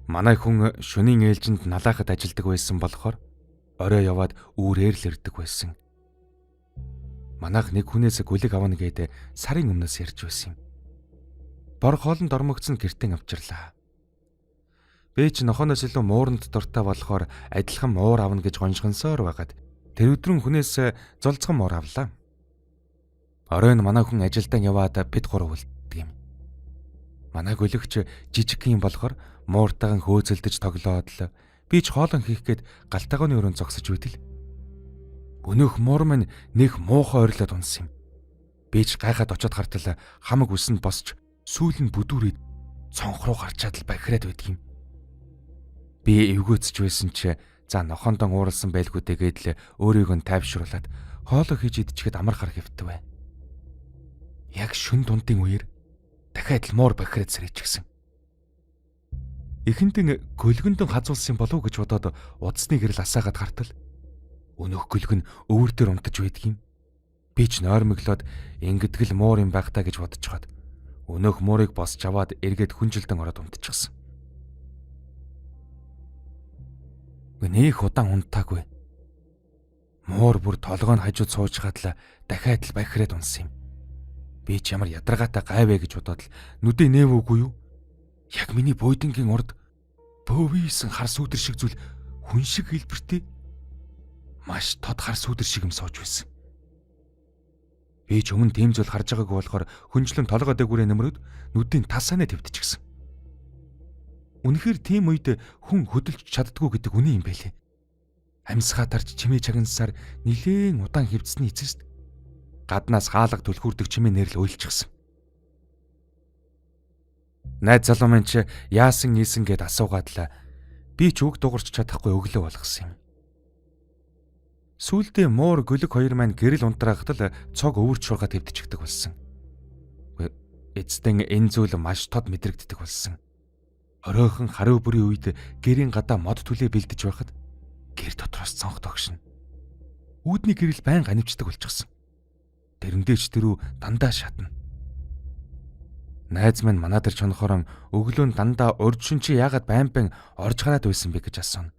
Манай хүн шөнийн ээлжинд налаахад ажилдаг байсан болохоор орой яваад үүрээр л ирдэг байсан. Манайх нэг хүнээс гүлэг авна гэдэг сарын өмнөөс ярьж байсан юм. Бор хоолнд ормогцсон гэртэн авчирлаа. Би ч нохоноос илүү мууранд дуртай болохоор адилхан муур авна гэж гоншгонсоор байгаад тэр өдрөн хүнээс золцгон муур авлаа. Орой нь манай хүн ажилдаа яваад бид 3 үлддэг юм. Манай гөлөгч жижиг юм болохоор мууртайган хөөцөлдөж тоглоод л би ч хоолон хийх гээд галтайгооны өрөөнд зогсож байтал өнөөх муур минь нэг муухай ойрлоод унсан юм. Би ч гайхаад очиод хартал хамаг үсэнд босч сүүл нь бүдүүрээд цонх руу гарчаад л бахираад байдаг юм. Би эвгөөцж байсан чи за нохондон ууралсан байлгүй тэгээд л өөрийгөө тайвшруулад хоолоо хийж идчихэд амархаар хэвтв бай. Яг шүн дундын үеэр дахиад л муур бахираад сэрээчихсэн. Эхэндэн гөлгөндөн хазуулсан болов гэж бодоод удасны гэрэл асаагаад хартал өнөөх гөлгөн өвөр дээр унтаж байдаг юм. Би ч нойрмоглоод ингэдгэл муур юм байх та гэж бодчиход өнөөх муурыг босч аваад эргээд хүнжилдэн ороод унтчихсан. Нэх удаан унтаагүй. Муур бүр толгойн хажууд суужгаад л дахиад л бахираад унсан юм. Би ч ямар ядаргаатай гайвэ гэж бодоод л нүдээ нээвөөгүй юу? Яг миний буудангийн урд бөвийсэн хар сүүдэр шиг зүйл хүн шиг хэлбэртэй маш тод хар сүүдэр шиг юм сууж байсан. Би ч өмнө тийм зүйл харж байгаагүй болохоор хүнчлэн толгой дээгүүрээ нөмрөөд нүдийн тасаанаа твтчихсэн. Үнэхээр тийм үед хүн хөдөлж чаддгүй гэдэг үнэн юм байлээ. Амьсгаа тарж чимээ чагнасаар нилээн удаан хөвцсөний эцэст гаднаас хаалга түлхүүрдэг чимээ нэрл уйлчихсан. Найз залуу минь ч яасан ийсэн гэд асуугаад л би ч үг дуурч чадахгүй өглөө болгосон юм. Сүүлдээ муур гөлөг хоёр маань гэрэл унтраахад л цог өвөрч шургаад хэвдчихдэг болсон. Эцэстэн энэ зүйл маш тод мэдрэгддэг болсон. Оройхон хариу бүрийн үед гэрийн гадаа мод түлээ бэлдэж байхад гэр дотроос цонх тогшно. Үүдний гэрэл байнга анивчдаг болчихсон. Тэрэндээ ч тэрүү дандаа шатна. Найз минь манайдар чонхорон өглөө дандаа урьдшин чи яагаад байн орж гараад байсан бэ гэж асууна.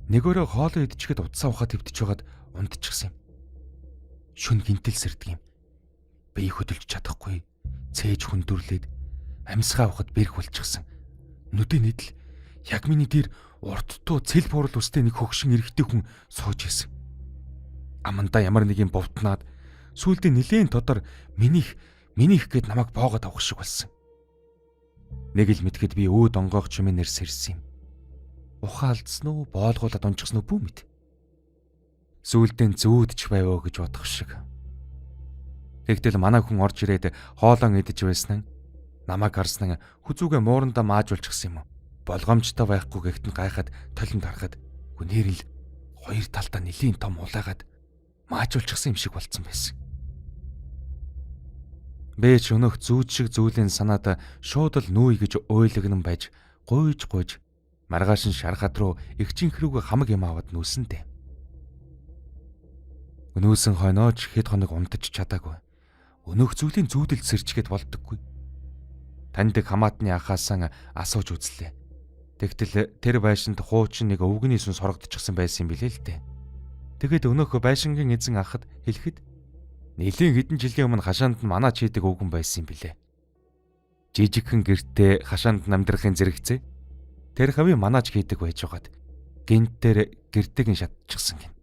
Нэг өрөө хоолоо идчихэд утсаа ухаад хэвтэж байгаад унтчихсан юм. Шүн гинтэл сэрдэг юм. Би хөдөлж чадахгүй. Цээж хүндөрлээд амьсгаа ухад бэрх болчихсон. Нүдэн нийдл яг миний дээр урттуу цэл буурал үстэй нэг хөгшин эрэгтэй хүн сууж исэн. Амандаа ямар нэг юм бовтнаад сүүлдээ нилээн тодор минийх гэд намайг боогод авах шиг болсон. Нэг л мэдхэд би өөд онгоох чимээ нэрс ирсэн юм. Ухаалдсан уу, боолгуулад унчихсан уу бүү мэд. Сүүлдээ зүүдч байваа гэж бодох шиг. Тэгтэл манай хүн орж ирээд хоолоо идэж байсан нь Намайг харснаа хүзүүгээ муурандаа маажуулчихсан юм уу? Болгоомжтой байхгүй гэгтэн гайхаад толинд харахад гүнээр л хоёр талдаа нэлийн том улаагаад маажуулчихсан юм шиг болцсон байсан. Бэж өнөх зүүж шиг зүйлэн санаад шууд л нүүй гэж ойлгонон байж гуйж маргааш нь шархад руу эгчин хэрүүг хамаг юм аваад нүүсэнтэй. Өнөөсөн хойнооч хэд хоног унтаж чадаагүй. Өнөх зүйлийн зүүдэл сэрчгээд болдоггүй. Таньдаг хамаатны ахаасаа асууж үзлээ. Тэгтэл тэр байшинд хуучин нэг өвгний сүн сорогдчихсан байсан юм билээ л дээ. Тэгэд өнөөхөө байшингийн эзэн ахад хэлэхэд нэлийн хэдэн жилийн өмнө хашаанд нь манаа чийдэг өвгөн байсан юм билээ. Жижигхэн гэртээ хашаанд намдрахын зэрэгцээ тэр хавийн манаач хийдэг байж байгаад гинтээр гэрдэг нь шатчихсан гин.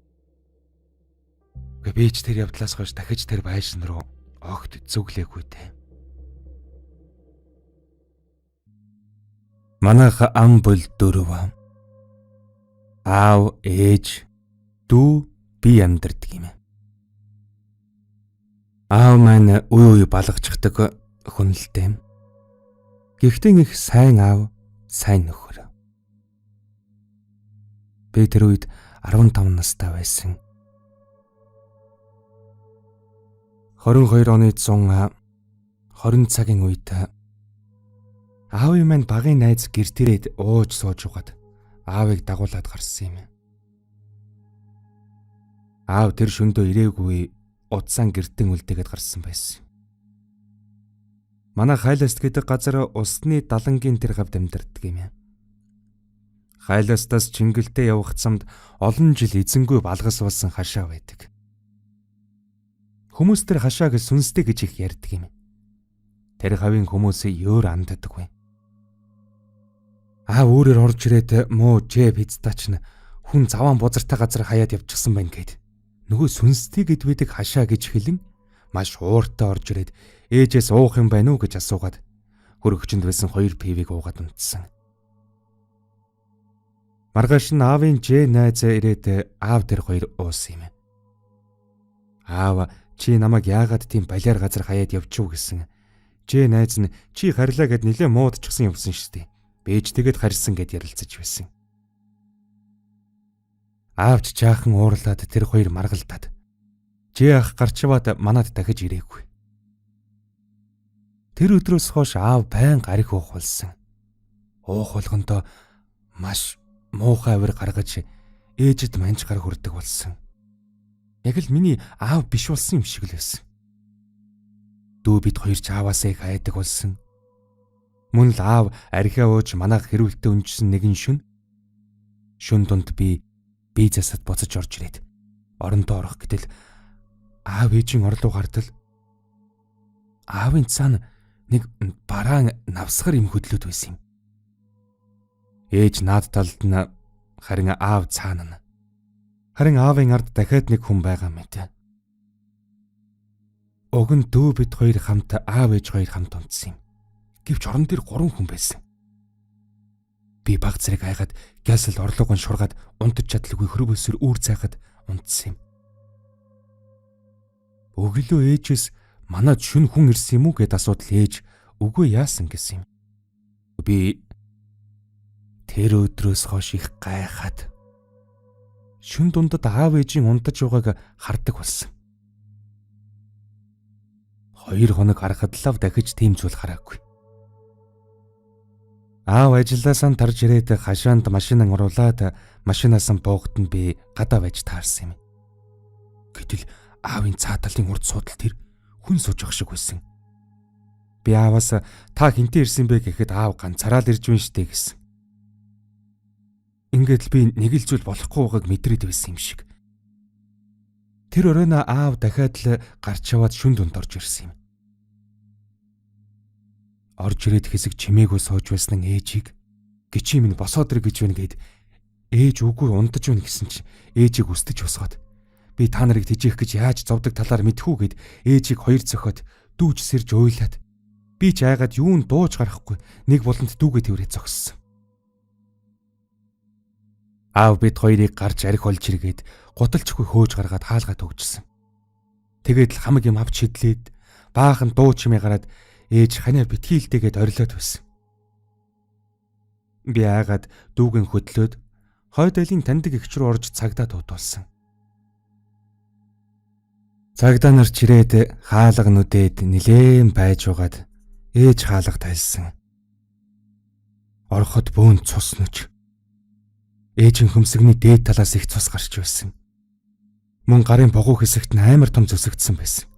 Би ч тэр явдлаас хойш дахиж тэр байшин руу огт зүглээгүй дээ. Манайх ам бол 4. Аав, ээж, дүү, би амьдардаг юм. Аав маань үе балгачдаг хүн л дээ. Гэхдээ их сайн аав, сайн нөхөр. Би тэр үед 15 настай байсан. 22 оны 20 цагийн үед аавын маань багын найз гэртэрээд ууж сууж угаад аавыг дагуулад гарсан юм. Аав тэр шөндөө ирээгүй удсан гэртэн үлдээгээд гарсан байсан. Манай хайласт гэдэг газар усны далангийн тэр хавд амьдардаг юм. Хайластаас Чингэлтэй явах замд олон жил эзэнгүй балгас болсон хашаа байдаг. Хүмүүс тэр хашааг сүнстэй гэж их ярьдаг юм. Тэр хавийн хүмүүсээ ёор андадаггүй. Өөрөөр орж ирээд муу жэб хизтаач нь хүн заван бузартай газар хаяад явчихсан байна гэд. Нөгөө сүнстэй гэд байдаг хашаа гэж хэлэн маш ууртай орж ирээд ээжээс уух юм байна уу гэж асуугаад хөрөгчөнд байсан 2 пивийг уугаад унтсан. Маргааш нь аавын Ж найз ирээд аав тэр 2 уусан юм. Аав чи намайг яагаад тийм балиар газар хаяад явчихв гэсэн. Ж найз нь чи харьлаа гэд нилээ муудчихсан юмсан штий. Бэж тэгэд харьсан гэд ярилцаж байсан. Аавч жаахан уурлаад тэр 2 маргалдаад Ж ах гарчваад манад дахиж ирээгүй. Тэр өдрөөс хойш аав байн гариг уух болсон. Уух болгондоо маш муухай авир гаргаж ээжэд манж гар хүрдэг болсон. Яг л миний аав биш болсон юм шиг л байсан. Дүү бид 2 ч ааваасаа их айдаг болсон. Мөн л аав архиа ууж манайх хэрүүлтэ өнжсөн нэгэн шүн дунд би засад буцаж орж ирээд орондоо орох гэтэл аав ээжийн орлоо гардал аавын цаана нэг бараан навсгар юм хөдлөд байсан юм. Ээж наад талд нь харин аав цаана нь. Харин аавын ард дахиад нэг хүн байгаа мэт. Уг нь дүү бид 2 хамт аав ээж 2 хамт унтсан юм. Гэвч орон дээр 3 хүн байсан. Би баг зэрэг айгаад гясэл орлогон шургаад унтаж чадлагүй хөрвөөсөр үүр цайхад унтсан юм. Өглөө ээжээс манад шүн хүн ирсэн юм уу гэд асуудал ээж үгүй яасан гэсэн юм. Би тэр өдрөөс хойш их гайхаад шүн дундад аав ээжийн унтаж байгааг хардаг болсон. 2 хоног харахад лав дахиж тийм зүйл хараагүй. Аав ажилласаа тарж ирээд хашаанд машинаа оруулаад машинаас нь буугад нь би гадаа байж таарсан юм. Гэтэл аавын цаа талын урд суудал тэр хүн сууж ах шиг байсан. Би ааваас та хинтээ ирсэн бэ гэхэд аав ганцаараа л ирж байна штэ гэсэн. Ингээд л би нэг л зүйл болохгүй байгааг мэдрээд байсан юм шиг. Тэр оройно аав дахиад л гарч яваад шүн дунд орж ирсэн юм. Орж ирээд хэсэг чимээгүй сууж байсан ээжийг гिचи минь босоод ир гэж байна гэд ээж үгүй унтаж байна гэсэн чи ээжийг өстөж босгоод би та нарыг тэжээх гэж яаж зовдөг талаар мэдхүү гэд ээжийг 2 цохиод дүүж сэрж уйлаад би ч айгаад юун дууж гарахгүй нэг буланд дүүгээ тэрврээ зогссон. Аав бид 2-ыг гарч арх олж иргээд гуталчгүй хөөж гаргаад хаалгаа төгжсөн. Тэгээд л хамаг юм авч шидлээд баахан дуу чимээ гараад ээж ханаа битгий илдээгээд орилоод байсан. Би яагаад дүүгэн хөдлөөд хойд айлын таньдаг эгч рүү орж цагдаа дуудуулсан. Цагдаа нар чирээд хаалга нүдээд нилээн байж угаад ээж хаалга тайлсан. Ороход бөөн цус нүж. Ээжийн хөмсгний дээд талаас их цус гарч байсан. Мөн гарын богоо хэсэгт нь амар том зүсэгдсэн байсан.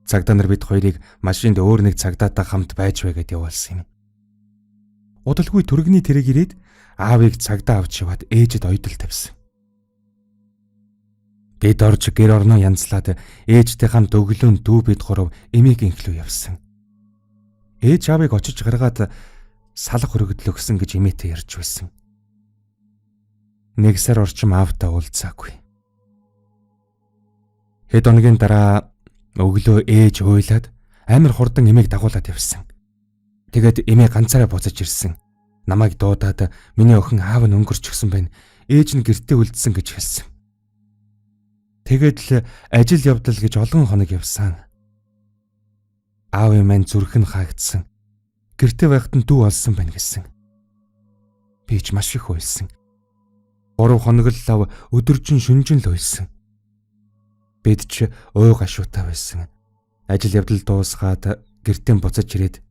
Цагдаа нар бид хоёрыг машинд өөр нэг цагдаатай хамт байж байгаад явуулсан юм. Удалгүй түргэний тэрэг ирээд аавыг цагдаа авч яваад ээжэд ойдол тавьсан. Бид орж гэр орноо янзлаад ээжтэй хамт өглөөн дүү бид гурав эмээг инхлүү явсан. Ээж аавыг очиж гаргаад салах хөргөдөл өгсөн гэж эмээтэй ярьж байсан. Нэг сар орчим аавтай уулзаагүй. Хэд хоногийн дараа өглөө ээж уйлаад амар хурдан эмээг дагуулад явсан. Тэгээд эмээ ганцаараа буцаж ирсэн. Намайг дуудаад миний охин аав нь өнгөрч гисэн байна. Ээж нь гэртээ үлдсэн гэж хэлсэн. Тэгээд л ажил явдал гэж олон хоног явсан. Аав минь зүрх нь хаагдсан. Гэртээ байхад нь дүү олсон байна гэсэн. Би ч маш их уйлсан. 3 хоног л лав өдөржин шүнжин л уйлсан. Бид ч ой гашуутай байсан. Ажил явдал дуусгаад гэртээ буцаж ирээд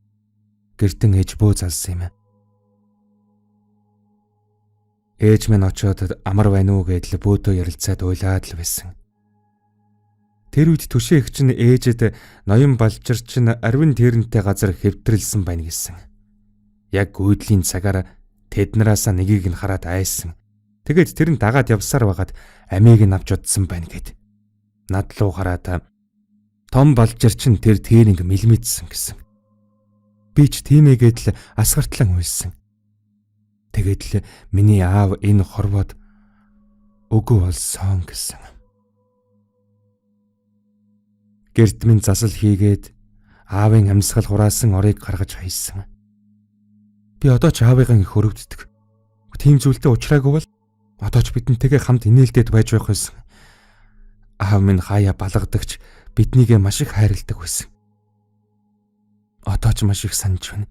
гэртэн ээж бөө залсан юм. Ээж минь очоод амар байна уу гэдэл бөөдөө ярилцаад уйлаад л байсан. Тэр үед түшээ их чинь ээжэд ноён балчир чинь арвин тэрнтэй газар хэвтрэлсэн байна гэсэн. Яг гүйдлийн цагаар тэднээс нэгийг нь хараад айсан. Тэгээд тэр нь дагаад явсаар байгаад амийг нь авч удсан байна гэд. Над руу хараад том балчир чинь тэр тэрийг мэлмитсэн гэсэн. Би ч тиймээгээд л асгартлан уйлсан. Тэгээд л миний аав энэ хорвоод өгөө болсон гэсэн. Гэрт минь засал хийгээд аавын амьсгал хураасан орыг гаргаж хайсан. Би одоо ч аавыгаа их өрөвддөг. Тийм зүйлтэй уулзраагүй бол одоо ч бидэнтэйгээ хамт инээлдээд байж байх байсан. Аав минь хаяа балгадагч биднийгээ маш их хайрладаг байсан. Одоо ч маш их санаж байна.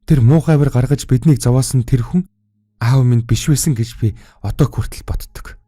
Тэр муухайвар гаргаж биднийг зовоосон тэр хүн аав минь биш байсан гэж би одоо хүртэл боддог.